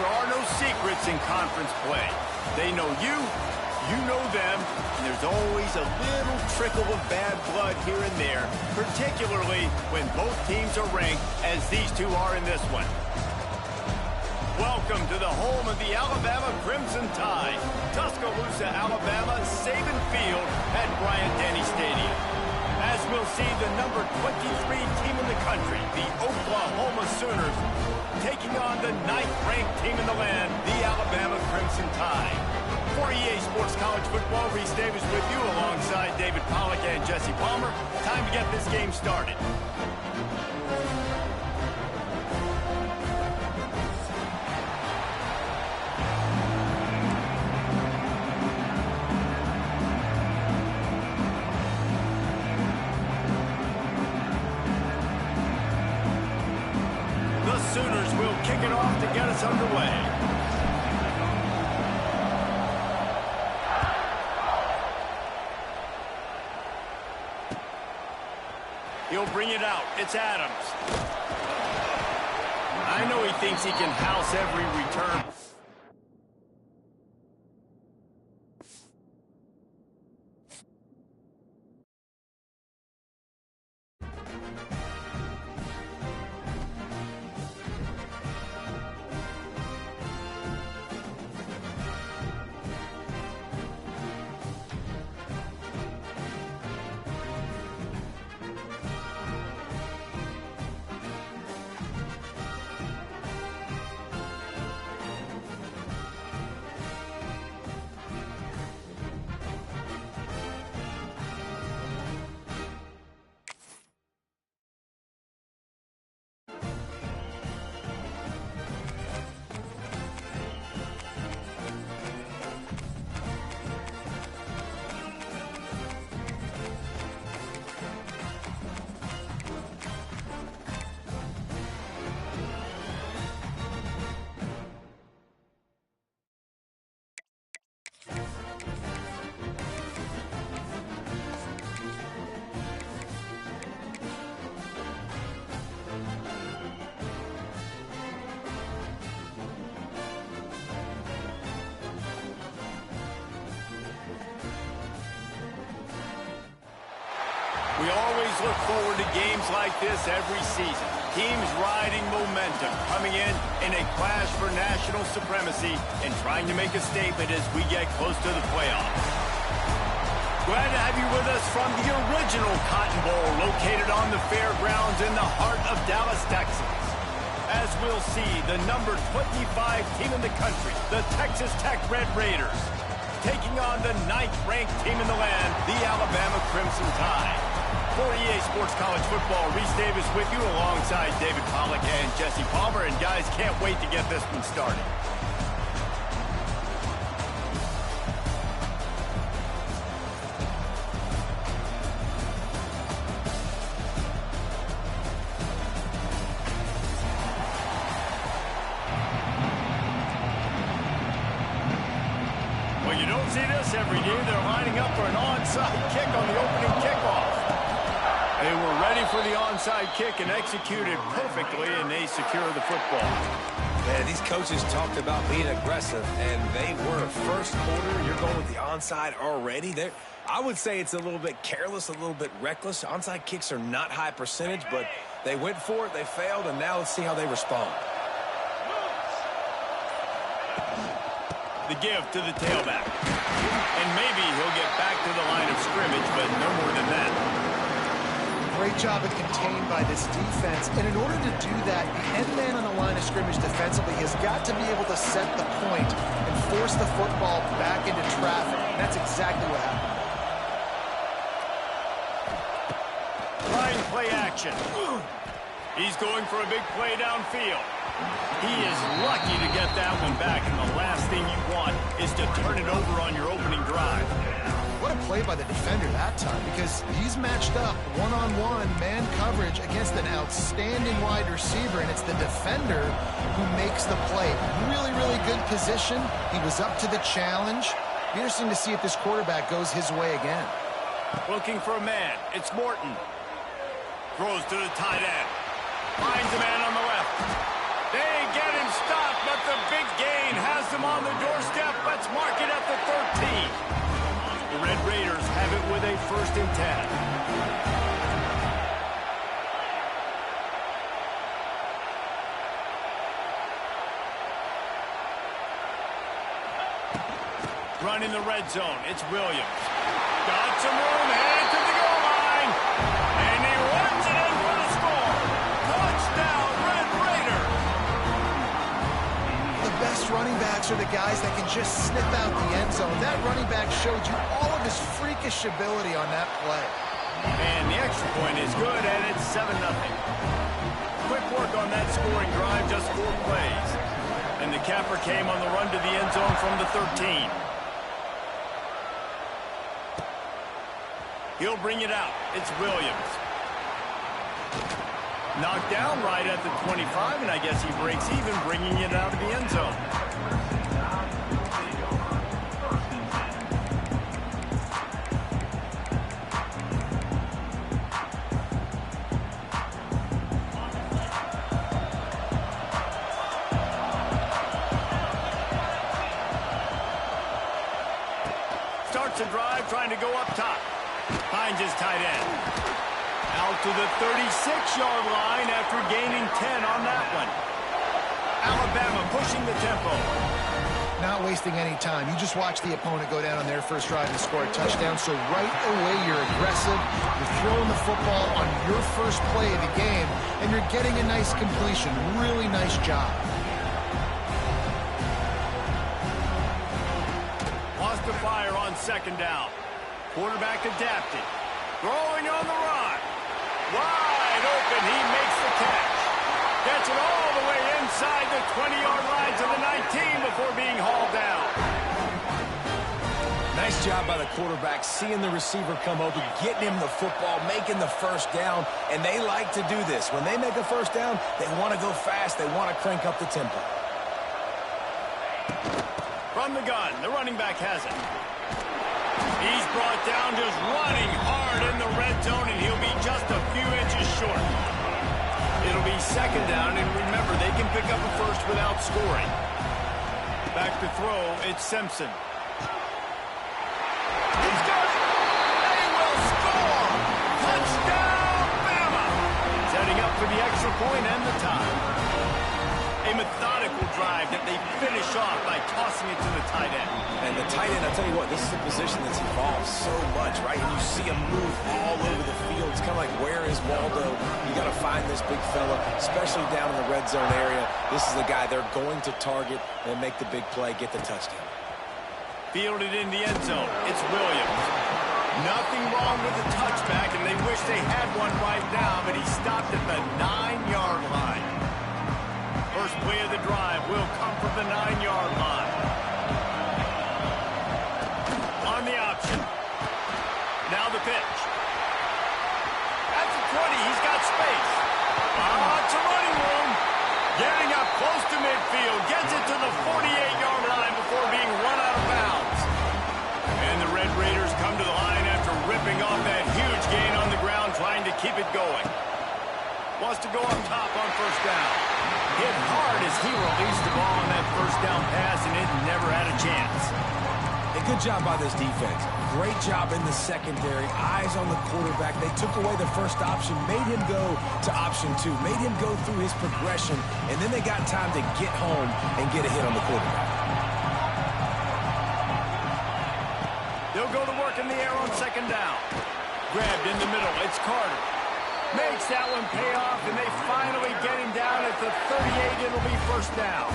there are no secrets in conference play. They know you, you know them, and there's always a little trickle of bad blood here and there, particularly when both teams are ranked as these two are in this one. Welcome to the home of the Alabama Crimson Tide, Tuscaloosa, Alabama, Saban Field at Bryant-Denny Stadium. As we'll see the number 23 team in the country, the Oklahoma Sooners, taking on the 9th-ranked team in the land, the Alabama Crimson Tide. For EA Sports College Football, Reese Davis with you alongside David Pollack and Jesse Palmer. Time to get this game started. The Sooners will kick it off to get us underway. He'll bring it out. It's Adams. I know he thinks he can house every return. We always look forward to games like this every season. Teams riding momentum, coming in a clash for national supremacy and trying to make a statement as we get close to the playoffs. Glad to have you with us from the original Cotton Bowl located on the fairgrounds in the heart of Dallas, Texas. As we'll see, the number 25 team in the country, the Texas Tech Red Raiders, taking on the 9th-ranked team in the land, the Alabama Crimson Tide. For EA Sports College Football, Reese Davis with you alongside David Pollack and Jesse Palmer. And guys, can't wait to get this one started. Well, you don't see this every day. They're lining up for an onside kick on the opening kickoff. They were ready for the onside kick and executed perfectly, and they secure the football. Man, these coaches talked about being aggressive, and they were. First quarter, you're going with the onside already. I would say it's a little bit careless, a little bit reckless. Onside kicks are not high percentage, but they went for it, they failed, and now let's see how they respond. The give to the tailback. And maybe he'll get back to the line of scrimmage, but no more than that. Great job of contained by this defense. And in order to do that, the end man on the line of scrimmage defensively has got to be able to set the point and force the football back into traffic. And that's exactly what happened. Line play action. He's going for a big play downfield. He is lucky to get that one back, and the last thing you want is to turn it over on your opening drive. What a play by the defender that time, because he's matched up one-on-one man coverage against an outstanding wide receiver, and it's the defender who makes the play. Really, really good position. He was up to the challenge. Be interesting to see if this quarterback goes his way again. Looking for a man. It's Morton. Throws to the tight end. Finds a man on the left. They get him stopped, but the big them on the doorstep. Let's mark it at the 13. The Red Raiders have it with a 1st and 10. Running the red zone, it's Williams. Got some room, head to the goal line. And he runs it in for the score. Touchdown, Red Raider. The best running backs are the guys that can just snip out the end zone. That running back showed you all of his freakish ability on that play. And the extra point is good, and it's 7-0. Quick work on that scoring drive, just 4 plays. And the capper came on the run to the end zone from the 13. He'll bring it out. It's Williams. Knocked down right at the 25, and I guess he breaks even, bringing it out of the end zone. Starts a drive, trying to go up top. Finds his tight end. Out to the 36-yard line after gaining 10 on that one. Alabama pushing the tempo. Not wasting any time. You just watch the opponent go down on their first drive and score a touchdown. So right away, you're aggressive. You're throwing the football on your first play of the game, and you're getting a nice completion. Really nice job. Lost to fire on 2nd down. Quarterback adapting. Throwing on the run. Wide open. He makes the catch. Gets it all the way inside the 20-yard line to the 19 before being hauled down. Nice job by the quarterback, seeing the receiver come open, getting him the football, making the 1st down. And they like to do this. When they make a 1st down, they want to go fast. They want to crank up the tempo. From the gun, the running back has it. He's brought down, just running hard in the red zone, and he'll be just a few inches short. It'll be 2nd down, and remember, they can pick up a 1st without scoring. Back to throw, it's Simpson. He's got it! They will score! Touchdown, Bama! Setting up for the extra point and the tie. A methodical drive that they finish off by tossing it to the tight end. And the tight end, I'll tell you what, this is a position that's evolved so much, right? And you see him move all over the field. It's kind of like, where is Waldo? You got to find this big fella, especially down in the red zone area. This is the guy they're going to target and make the big play, get the touchdown. Fielded in the end zone. It's Williams. Nothing wrong with the touchback, and they wish they had one right now, but he stopped at the 9-yard line. First play of the drive will come from the 9-yard line. On the option. Now the pitch. At the 20, he's got space. Lots of running room. Getting up close to midfield. Gets it to the 48-yard line before being run out of bounds. And the Red Raiders come to the line after ripping off that huge gain on the ground, trying to keep it going. Wants to go up top on 1st down. Hit hard as he released the ball on that 1st down pass, and it never had a chance. A good job by this defense. Great job in the secondary. Eyes on the quarterback. They took away the 1st option, made him go to option 2, made him go through his progression, and then they got time to get home and get a hit on the quarterback. They'll go to work in the air on 2nd down. Grabbed in the middle. It's Carter. Makes that one pay off, and they finally get him down at the 38. It'll be 1st down.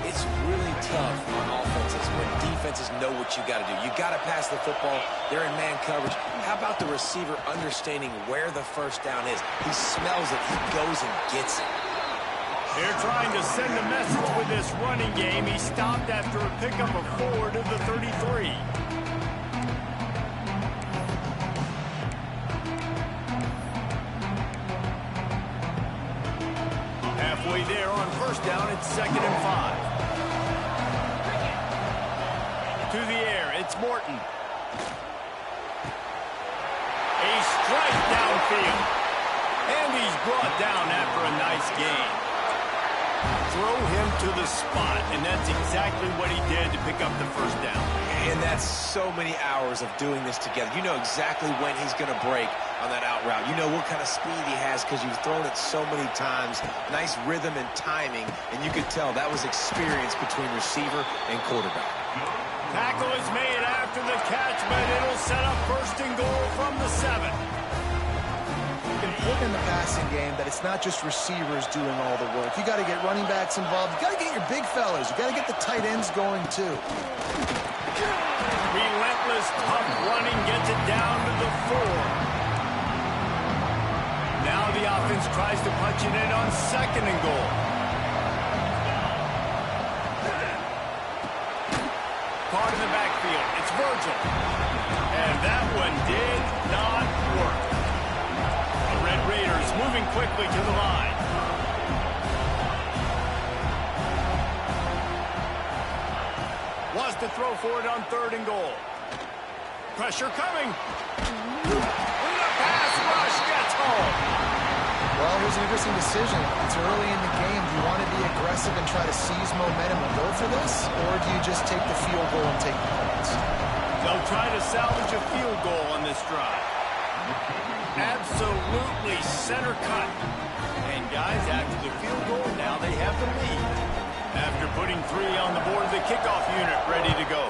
It's really tough on offenses when defenses know what you got to do. You got to pass the football. They're in man coverage. How about the receiver understanding where the 1st down is? He smells it. He goes and gets it. They're trying to send a message with this running game. He stopped after a pickup of 4 to the 33. Halfway there on 1st down, it's 2nd and 5. To the air, it's Morton. A strike downfield. And he's brought down after a nice gain. Throw him to the spot, and that's exactly what he did to pick up the first down. And that's so many hours of doing this together. You know exactly when he's going to break on that out route. You know what kind of speed he has because you've thrown it so many times. Nice rhythm and timing, and you could tell that was experience between receiver and quarterback. Tackle is made after the catch, but it'll set up first and goal from the 7. Important in the passing game that it's not just receivers doing all the work. You got to get running backs involved. You got to get your big fellas. You got to get the tight ends going too. Relentless, tough running gets it down to the 4. Now the offense tries to punch it in on 2nd and goal. Caught in the backfield. It's Virgil. And that one did not work. The Red Raiders moving quickly to the line. Wants to throw for it on 3rd and goal. Pressure coming. The pass rush gets home. Well, here's an interesting decision. It's early in the game. Do you want to be aggressive and try to seize momentum and go for this? Or do you just take the field goal and take the points? They'll try to salvage a field goal on this drive. Absolutely center cut. And guys, after the field goal, now they have the lead. After putting 3 on the board, the kickoff unit ready to go.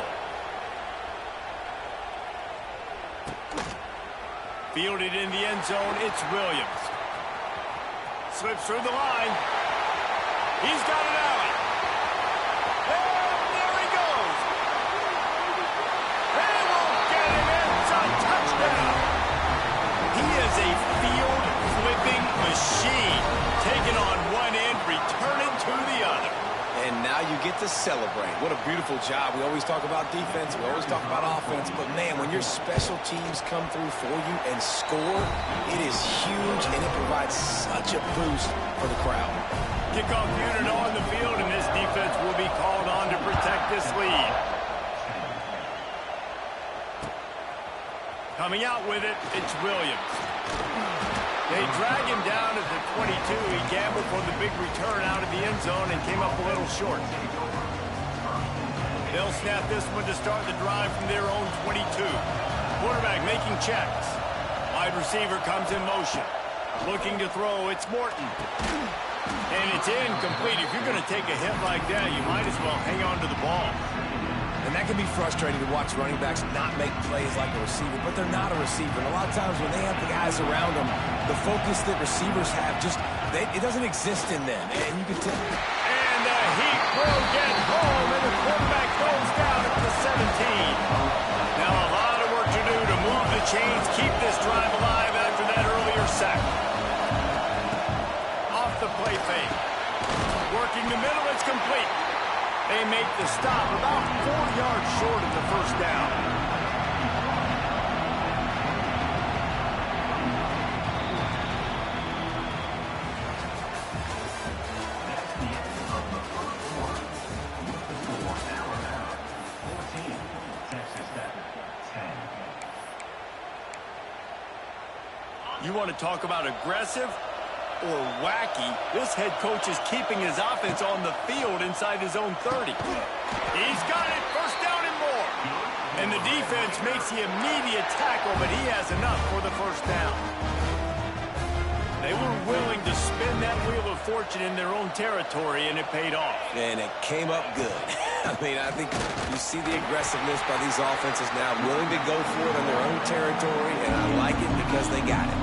Fielded in the end zone, it's Williams. Slips through the line. He's got it out. And there he goes. They won't get him in. It's a touchdown. He is a field-flipping machine. Taking on one end, returning to the other. And now you get to celebrate. What a beautiful job. We always talk about defense. We always talk about offense. But, man, when your special teams come through for you and score, it is huge, and it provides such a boost for the crowd. Kickoff unit on the field, and this defense will be called on to protect this lead. Coming out with it, it's Williams. They drag him down at the 22. He gambled for the big return out of the end zone and came up a little short. They'll snap this one to start the drive from their own 22. Quarterback making checks. Wide receiver comes in motion. Looking to throw, it's Morton. And it's incomplete. If you're going to take a hit like that, you might as well hang on to the ball. And that can be frustrating to watch running backs not make plays like a receiver, but they're not a receiver. And a lot of times when they have the guys around them, the focus that receivers have it doesn't exist in them. And you can tell. And the Heat will get home, and the quarterback goes down at the 17. Now a lot of work to do to move the chains, keep this drive alive after that earlier sack. Off the play fake. Working the middle, it's complete. They make the stop about 4 yards short of the first down. You want to talk about aggressive or wacky? This head coach is keeping his offense on the field inside his own 30. He's got it, first down and more. And the defense makes the immediate tackle, but he has enough for the first down. They were willing to spin that wheel of fortune in their own territory, and it paid off. And it came up good. I mean, I think you see the aggressiveness by these offenses now, willing to go for it on their own territory, and I like it because they got it.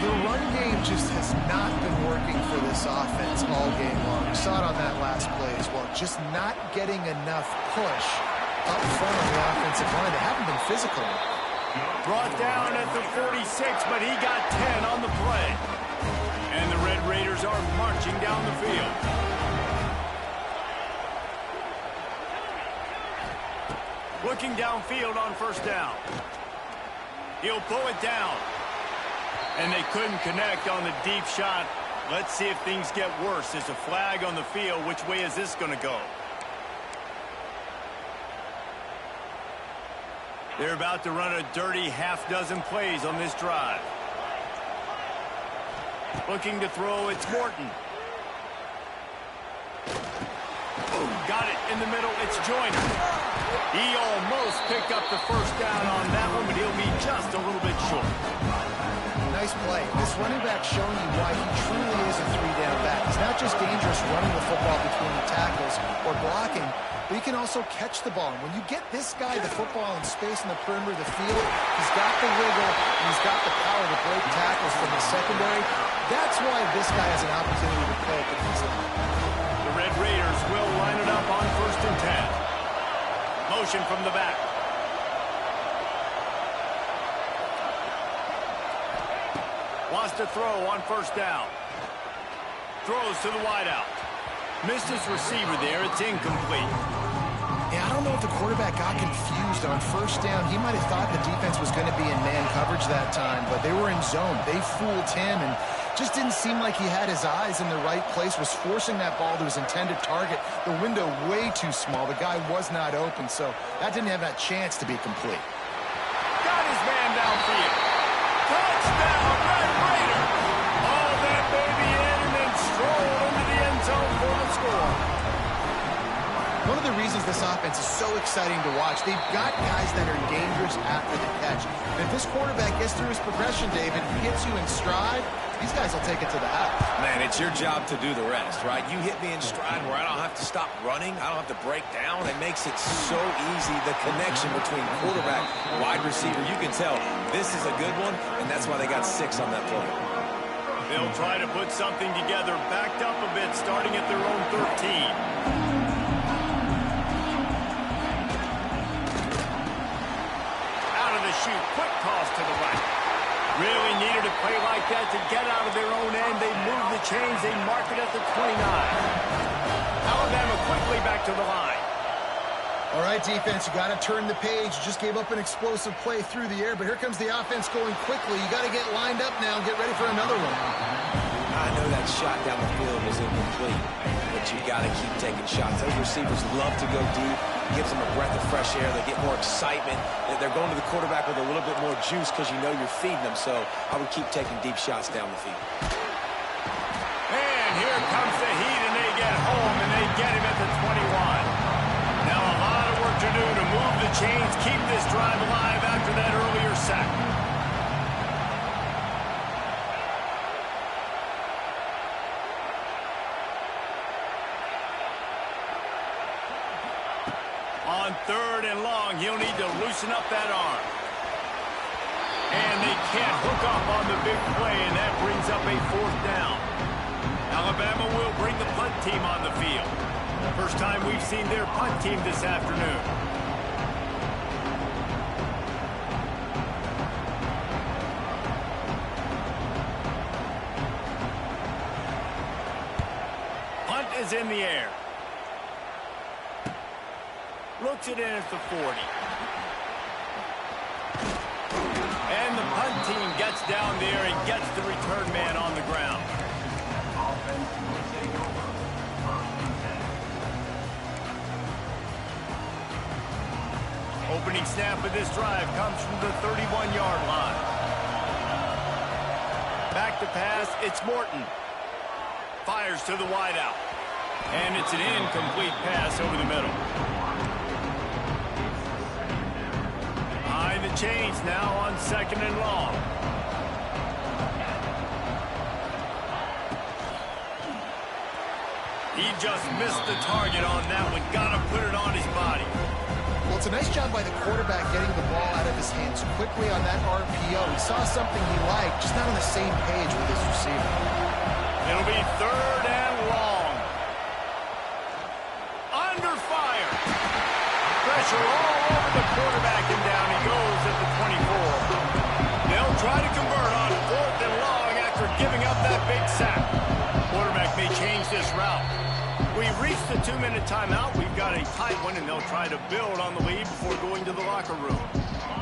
The run game just has not been working for this offense all game long. We saw it on that last play as well. Just not getting enough push up front on the offensive line. They haven't been physical. Brought down at the 46, but he got 10 on the play. And the Red Raiders are marching down the field. Looking downfield on first down. He'll pull it down. And they couldn't connect on the deep shot. Let's see if things get worse. There's a flag on the field. Which way is this going to go? They're about to run a dirty half-dozen plays on this drive. Looking to throw, it's Morton. in the middle, it's Joyner. He almost picked up the first down on that one, but he'll be just a little bit short. Nice play. This running back showing you why he truly is a three-down back. He's not just dangerous running the football between the tackles or blocking, but he can also catch the ball. And when you get this guy the football in space in the perimeter of the field, he's got the wiggle and he's got the power to break tackles from the secondary. That's why this guy has an opportunity to play at the defensive line. The Red Raiders will line it up on 1st and 10. Motion from the back. Wants to throw on 1st down. Throws to the wideout. Missed his receiver there. It's incomplete. Yeah, I don't know if the quarterback got confused on 1st down. He might have thought the defense was going to be in man coverage that time, but they were in zone. They fooled him and just didn't seem like he had his eyes in the right place, was forcing that ball to his intended target. The window way too small. The guy was not open, so that didn't have that chance to be complete. Got his man downfield. Touchdown, Red Raiders! All that baby in and then stroll into the end zone for the score. One of the reasons this offense is so exciting to watch, they've got guys that are dangerous after the catch. And if this quarterback gets through his progression, David, he gets you in stride, these guys will take it to the house. Man, it's your job to do the rest, right? You hit me in stride where I don't have to stop running. I don't have to break down. It makes it so easy, the connection between quarterback, wide receiver. You can tell this is a good one, and that's why they got 6 on that play. They'll try to put something together, backed up a bit, starting at their own 13. Shoot, quick toss to the right. Really needed a play like that to get out of their own end. They move the chains. They mark it at the 29. Alabama quickly back to the line. All right, defense, you got to turn the page. You just gave up an explosive play through the air, but here comes the offense going quickly. You got to get lined up now and get ready for another one. I know that shot down the field was incomplete, but you got to keep taking shots. Those receivers love to go deep. It gives them a breath of fresh air. They get more excitement. They're going to the quarterback with a little bit more juice because you know you're feeding them. So I would keep taking deep shots down the field. And here comes the heat, and they get home, and they get him at the 21. Now a lot of work to do to move the chains, keep this drive alive after that earlier sack. On 3rd and long, he'll need to loosen up that arm. And they can't hook up on the big play, and that brings up a 4th down. Alabama will bring the punt team on the field. First time we've seen their punt team this afternoon. Punt is in the air. Looks it in at the 40. And the punt team gets down there and gets the return man on the ground. Opening snap of this drive comes from the 31-yard line. Back to pass, it's Morton. Fires to the wideout. And it's an incomplete pass over the middle. The chains now on 2nd and long. He just missed the target on that one. Got to put it on his body. Well, it's a nice job by the quarterback getting the ball out of his hands quickly on that RPO. He saw something he liked, just not on the same page with his receiver. It'll be 3rd and long. Under fire. Pressure all over the quarterback, and down he goes at the 24. They'll try to convert on 4th and long after giving up that big sack. Quarterback may change this route. We've reached the 2-minute timeout. We've got a tight one, and they'll try to build on the lead before going to the locker room.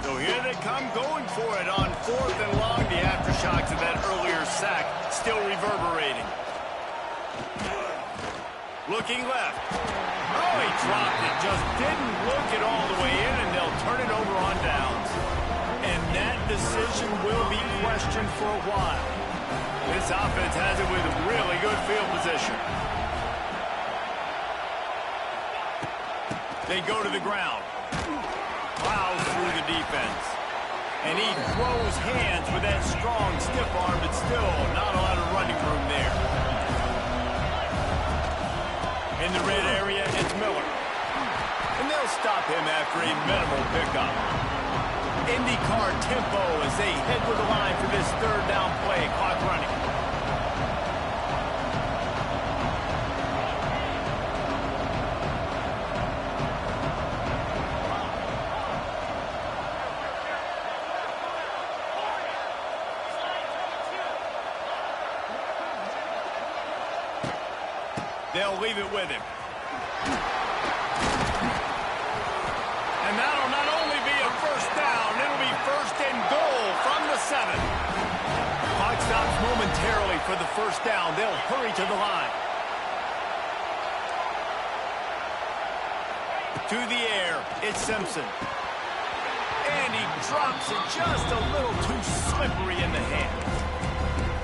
So here they come going for it on 4th and long. The aftershocks of that earlier sack still reverberating. Looking left. Oh, he dropped it. Just didn't look it all the way in, and they'll turn it over on downs. And that decision will be questioned for a while. This offense has it with really good field position. They go to the ground. Plows through the defense. And he throws hands with that strong, stiff arm, but still not a lot of running room there. In the red area, it's Miller. And they'll stop him after a minimal pickup. IndyCar tempo as they head to the line for this third down play. Clock running. They'll leave it with him. And that'll not only be a first down, it'll be first and goal from the 7. Clock stops momentarily for the first down. They'll hurry to the line. To the air, it's Simpson. And he drops it just a little too slippery in the hand.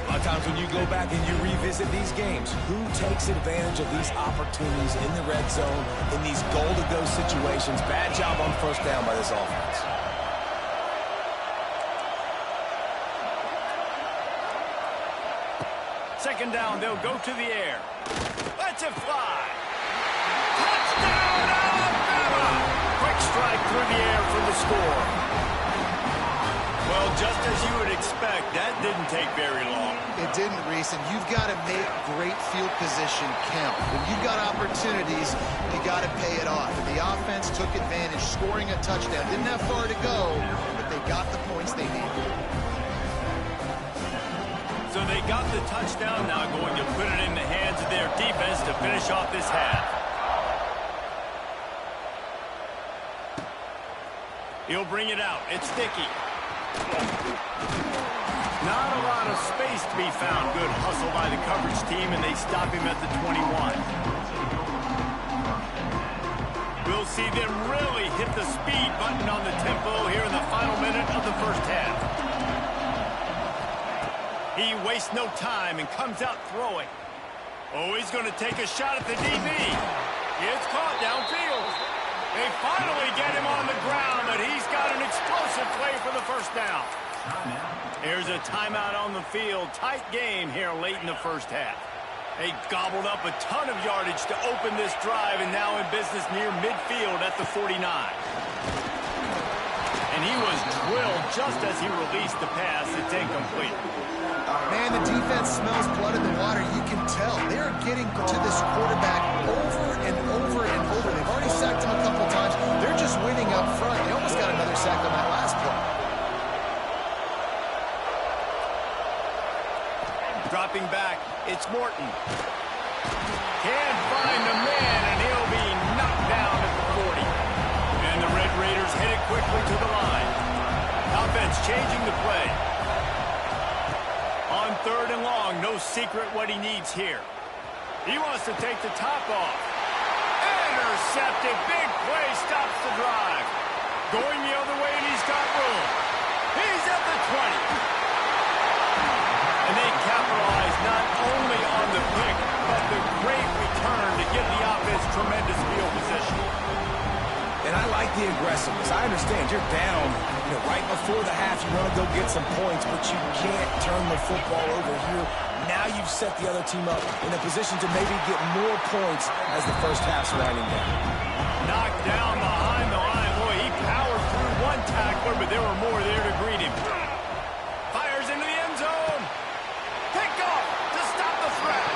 A lot of times when you go back and you revisit these games, who takes advantage of these opportunities in the red zone, in these goal-to-go situations? Bad job on first down by this offense. Second down, they'll go to the air. Let's it fly. Touchdown, Alabama! Quick strike through the air for the score. Well, just as you would expect, that didn't take very long. It didn't, Reese, and you've got to make great field position count. When you've got opportunities, you got to pay it off. And the offense took advantage, scoring a touchdown. Didn't have far to go, but they got the points they needed. So they got the touchdown, now going to put it in the hands of their defense to finish off this half. He'll bring it out. It's Dickey. Not a lot of space to be found. Good hustle by the coverage team, and they stop him at the 21. We'll see them really hit the speed button on the tempo here in the final minute of the first half. He wastes no time and comes out throwing. Oh, he's going to take a shot at the DB. It's caught downfield. They finally get him on the ground, but he's got an explosive play for the first down. Here's a timeout on the field. Tight game here late in the first half. They gobbled up a ton of yardage to open this drive, and now in business near midfield at the 49. And he was drilled just as he released the pass. It's incomplete. Man, the defense smells blood in the water. You can tell. They're getting to this quarterback over and over and over. They've already sacked him a couple times. They're just winning up front. They almost got another sack on that last play. Dropping back, it's Morton. Can't find the man, and he'll be knocked down at the 40. And the Red Raiders headed quickly to the line. Offense changing the play. On third and long, no secret what he needs here. He wants to take the top off. Intercepted. Big play stops the drive. Going the other way, and he's got room. He's at the 20. And they capitalize not only on the pick, but the great return to give the offense tremendous field position. And I like the aggressiveness. I understand you're down, right before the half. You want to go get some points, but you can't turn the football over here. Now you've set the other team up in a position to maybe get more points as the first half's winding down. Knocked down behind the line. Boy, he powered through one tackler, but there were more there to greet him. Fires into the end zone. Picked off to stop the threat.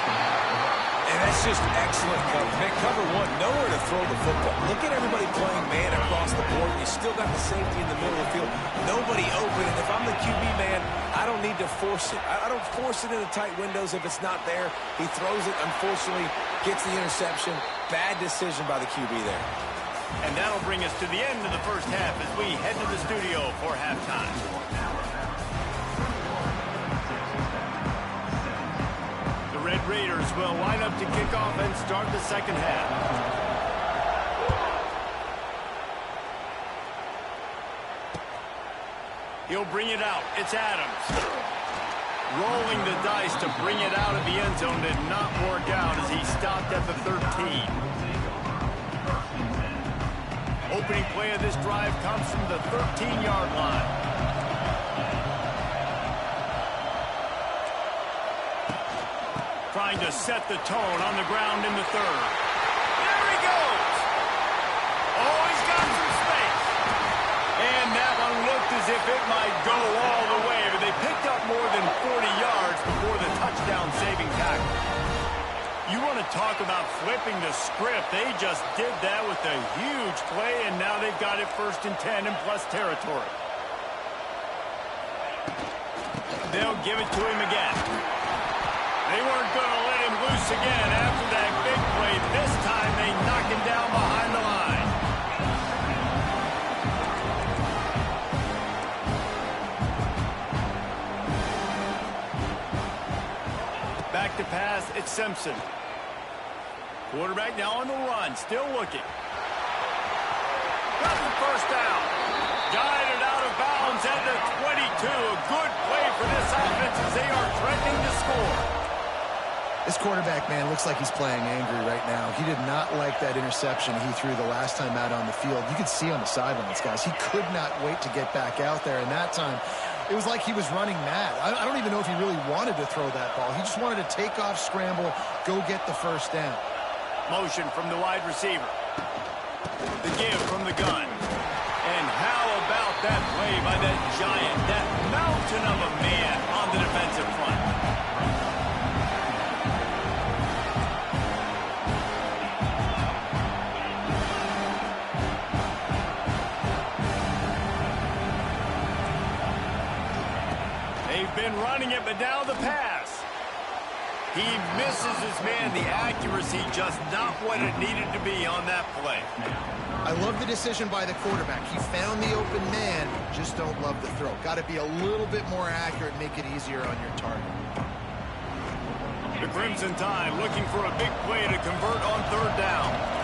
And that's just excellent cover. They cover one, nowhere to throw the football. Look at everybody playing man across the board. You still got the safety in the middle of the field. Nobody open. And if I'm the QB man, I don't need to force it. I don't force it into tight windows if it's not there. He throws it, unfortunately, gets the interception. Bad decision by the QB there. And that'll bring us to the end of the first half as we head to the studio for halftime. Red Raiders will line up to kick off and start the second half. He'll bring it out. It's Adams. Rolling the dice to bring it out of the end zone did not work out as he stopped at the 13. opening play of this drive comes from the 13-yard line. Trying to set the tone on the ground in the third. There he goes! Oh, he's got some space. And that one looked as if it might go all the way, but they picked up more than 40 yards before the touchdown-saving tackle. You want to talk about flipping the script. They just did that with a huge play, and now they've got it 1st and 10 in plus territory. They'll give it to him again. They weren't going to let him loose again after that big play. This time they knock him down behind the line. Back to pass, it's Simpson. Quarterback now on the run, still looking. Got the first down. Guided out of bounds at the 22. A good play for this offense as they are threatening to score. This quarterback, man, looks like he's playing angry right now. He did not like that interception he threw the last time out on the field. You could see on the sidelines, guys. He could not wait to get back out there, and that time it was like he was running mad. I don't even know if he really wanted to throw that ball. He just wanted to take off, scramble, go get the first down. Motion from the wide receiver. The give from the gun. And how about that play by that giant, that mountain of a man on the defensive front? They've been running it, but now the pass. He misses his man. The accuracy just not what it needed to be on that play. I love the decision by the quarterback. He found the open man, just don't love the throw. Got to be a little bit more accurate, make it easier on your target. The Crimson Tide looking for a big play to convert on 3rd down.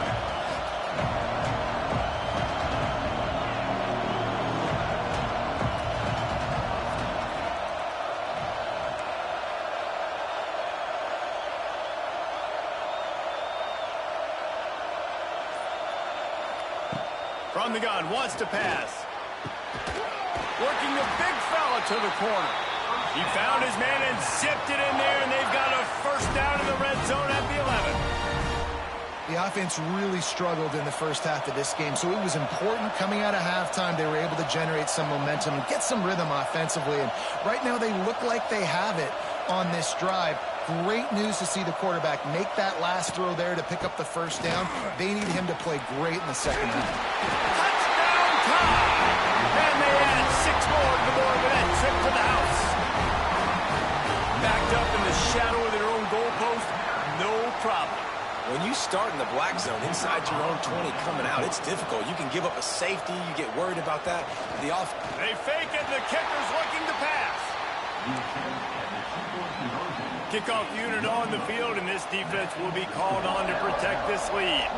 From the gun, wants to pass. Working the big fella to the corner. He found his man and zipped it in there, and they've got a first down in the red zone at the 11. The offense really struggled in the first half of this game, so it was important coming out of halftime. They were able to generate some momentum and get some rhythm offensively, and right now they look like they have it on this drive. Great news to see the quarterback make that last throw there to pick up the first down. They need him to play great in the second half. Touchdown time! And they add 6 more to the board with that trip to the house. Backed up in the shadow of their own goalpost, no problem. When you start in the black zone inside your own 20 coming out, it's difficult. You can give up a safety. You get worried about that. They fake it. The kicker's looking to pass. Kickoff unit on the field, and this defense will be called on to protect this lead.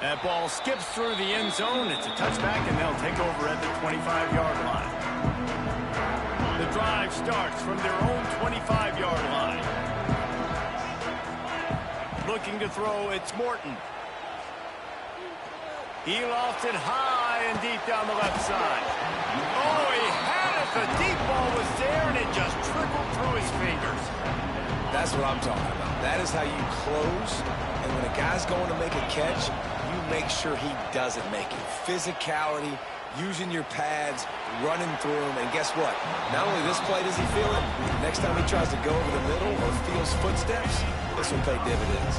That ball skips through the end zone. It's a touchback, and they'll take over at the 25-yard line. The drive starts from their own 25-yard line. Looking to throw, it's Morton. He lofts it high and deep down the left side. Oh, he had it. The deep ball was there, and it just trickled through his fingers. That's what I'm talking about. That is how you close. And when a guy's going to make a catch, you make sure he doesn't make it. Physicality, using your pads, running through them. And guess what? Not only this play does he feel it, next time he tries to go over the middle or feels footsteps, this will pay dividends.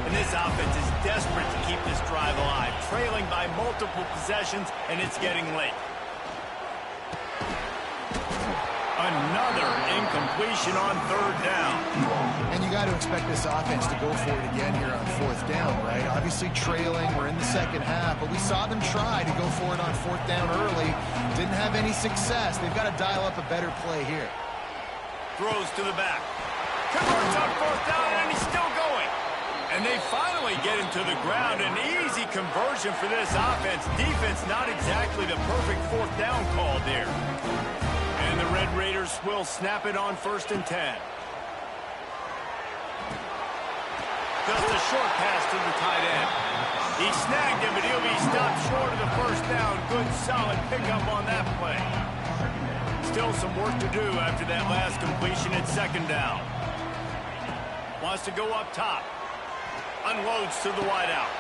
And this offense is desperate to keep this drive alive, trailing by multiple possessions, and it's getting late. Another incompletion on 3rd down. And you got to expect this offense to go for it again here on 4th down, right? Obviously trailing, we're in the second half, but we saw them try to go for it on 4th down early. Didn't have any success. They've got to dial up a better play here. Throws to the back. Converts on 4th down, and he's still going. And they finally get him to the ground. An easy conversion for this offense. Defense not exactly the perfect 4th down call there. And the Red Raiders will snap it on 1st and 10. Just a short pass to the tight end. He snagged him, but he'll be stopped short of the first down. Good, solid pickup on that play. Still some work to do after that last completion at second down. Wants to go up top. Unloads to the wideout.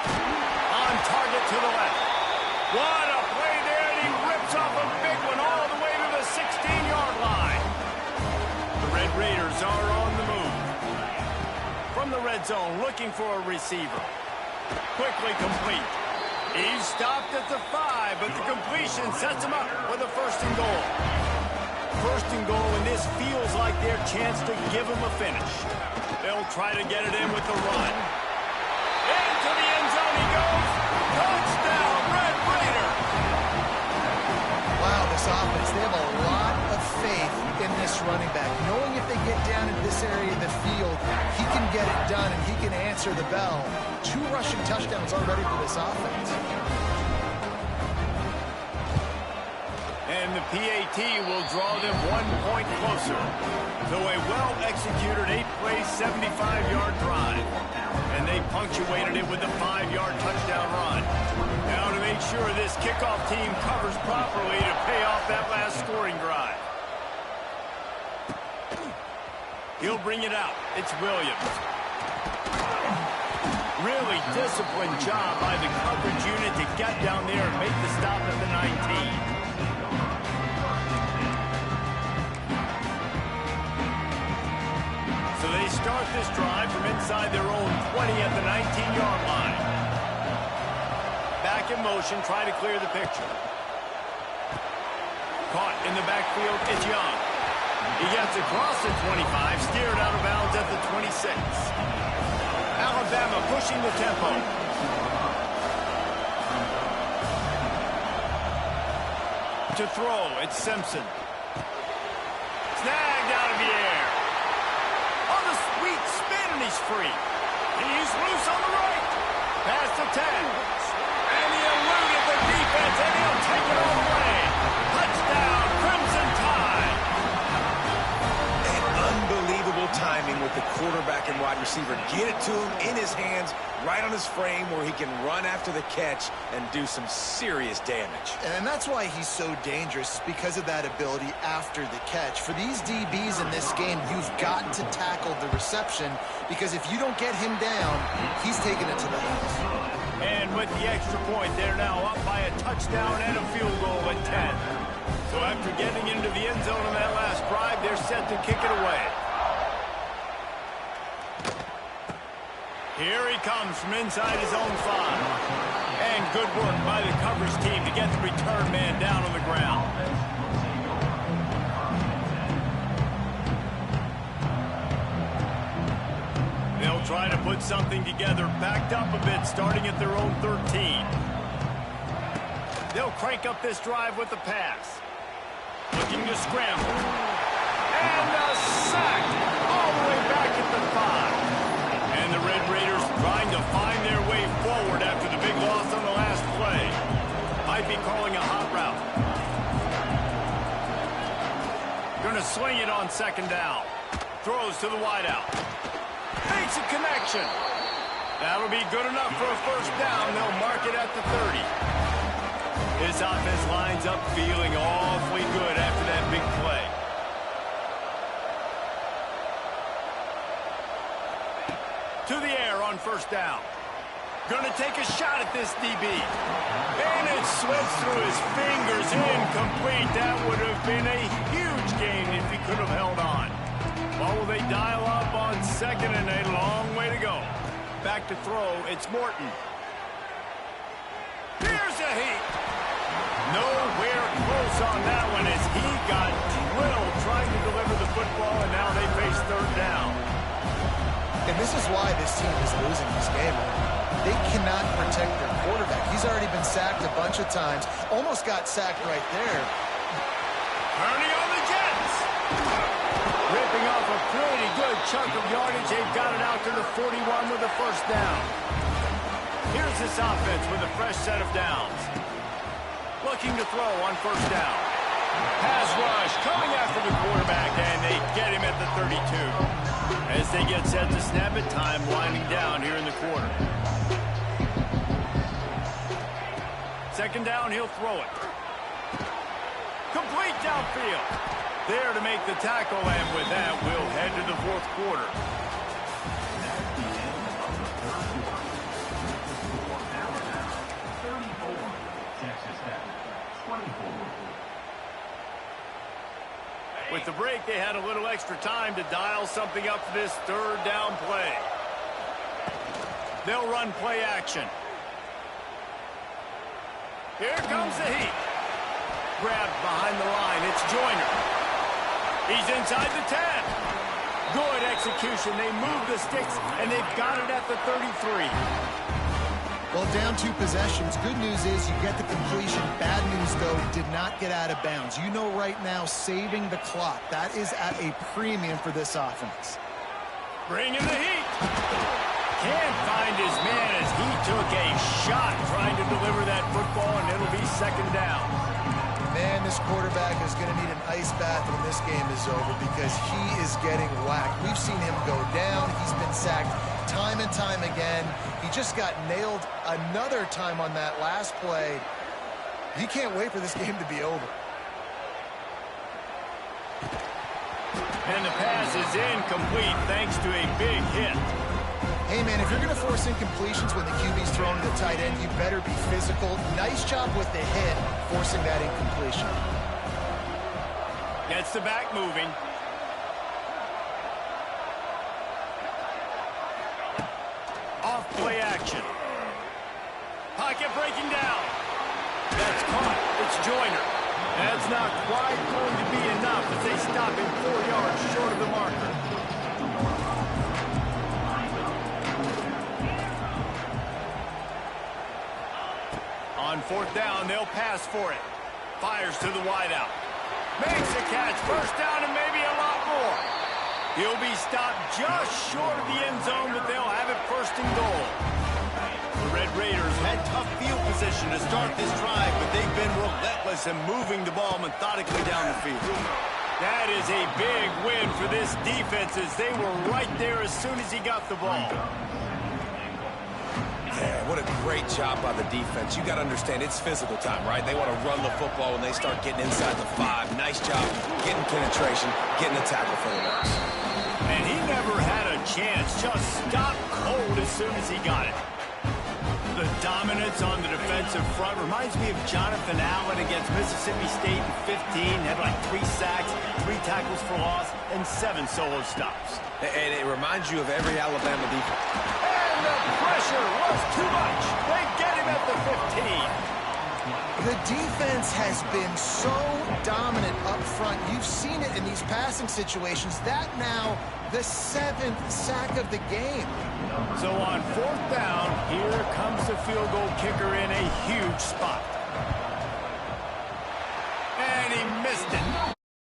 On target to the left. What a play there, and he rips off a big one all the way to the 16-yard line. The Red Raiders are on the move. From the red zone, looking for a receiver. Quickly complete. He's stopped at the 5, but the completion sets him up with a first and goal. First and goal, and this feels like their chance to give him a finish. They'll try to get it in with the run. Into the end zone he goes. Touchdown, Red Raider. Wow, this offense, they have a lot of faith in this running back. Knowing if they get down in this area of the field, he can get it done and he can answer the bell. 2 rushing touchdowns already for this offense. And the PAT will draw them 1 point closer. So a well-executed 8-play, 75-yard drive. And they punctuated it with a 5-yard touchdown run. Now to make sure this kickoff team covers properly to pay off that last scoring drive. He'll bring it out. It's Williams. Really disciplined job by the coverage unit to get down there and make the stop at the 19. So they start this drive from inside their own 20 at the 19-yard line. Back in motion, try to clear the picture. Caught in the backfield, it's Young. He gets across the 25, steered out of bounds at the 26. Alabama pushing the tempo. To throw, it's Simpson. Snagged out of the air. On the sweet spin, and he's free. He's loose on the right. Pass to 10. And he eluded the defense, and he'll take it all the way. Touchdown, Crimson Tide. And unbelievable timing with the quarterback and wide receiver. Get it to him in his hands, right on his frame where he can run after the catch and do some serious damage. And that's why he's so dangerous, because of that ability after the catch. For these DBs in this game, you've got to tackle the reception, because if you don't get him down, he's taking it to the house. And with the extra point, they're now up by a touchdown and a field goal at 10. So after getting into the end zone on that last drive, they're set to kick it away. Here he comes from inside his own 5. And good work by the coverage team to get the return man down on the ground. They'll try to put something together, backed up a bit, starting at their own 13. They'll crank up this drive with the pass. Looking to scramble. And a sack all the way back at the 5. And the Red Raiders trying to find their way forward after the big loss on the last play. Might be calling a hot route. Going to sling it on second down. Throws to the wideout. Makes a connection. That'll be good enough for a first down. They'll mark it at the 30. This offense lines up feeling awfully good after that big play. To the air on first down. Going to take a shot at this DB. And it slips through his fingers. Incomplete. That would have been a huge gain if he could have held on. Well, will they dial up on second, and a long way to go. Back to throw, it's Morton. Here's a heat. Nowhere close on that one as he got drilled trying to deliver the football, and now they face third down. And this is why this team is losing this game. They cannot protect their quarterback. He's already been sacked a bunch of times. Almost got sacked right there. Kearney on the Jets. Ripping off a pretty good chunk of yardage. They've got it out to the 41 with a first down. Here's this offense with a fresh set of downs. Looking to throw on first down. Pass rush coming after the quarterback, and they get him at the 32. As they get set to snap it, time winding down here in the quarter. Second down, he'll throw it. Complete downfield. There to make the tackle, and with that, we'll head to the fourth quarter. With the break, they had a little extra time to dial something up for this third down play. They'll run play action. Here comes the heat. Grabbed behind the line. It's Joyner. He's inside the 10. Good execution. They move the sticks, and they've got it at the 33. Well, down 2 possessions. Good news is you get the completion. Bad news, though, did not get out of bounds. You know right now, saving the clock. That is at a premium for this offense. Bringing the heat. Can't find his man as he took a shot trying to deliver that football, and it'll be second down. Man, this quarterback is going to need an ice bath when this game is over because he is getting whacked. We've seen him go down. He's been sacked time and time again. He just got nailed another time on that last play. He can't wait for this game to be over. And the pass is incomplete thanks to a big hit. Hey, man, if you're going to force incompletions when the QB's throwing to the tight end, you better be physical. Nice job with the hit, forcing that incompletion. Gets the back moving. Off play action. Pocket breaking down. That's caught. It's Joyner. That's not quite going to be enough as they stop him 4 yards short of the marker. On fourth down, they'll pass for it. Fires to the wideout. Makes a catch. First down and maybe a lot more. He'll be stopped just short of the end zone, but they'll have it first and goal. The Red Raiders had tough field position to start this drive, but they've been relentless in moving the ball methodically down the field. That is a big win for this defense as they were right there as soon as he got the ball. Yeah, what a great job by the defense. You got to understand, it's physical time, right? They want to run the football when they start getting inside the 5. Nice job getting penetration, getting the tackle for the loss. And he never had a chance. Just stopped cold as soon as he got it. The dominance on the defensive front reminds me of Jonathan Allen against Mississippi State in 15. Had like 3 sacks, 3 tackles for loss, and 7 solo stops. And it reminds you of every Alabama defense. And the pressure was too much. They get him at the 15. The defense has been so dominant up front. You've seen it in these passing situations. That now the 7th sack of the game. So on fourth down, here comes the field goal kicker in a huge spot. And he missed it.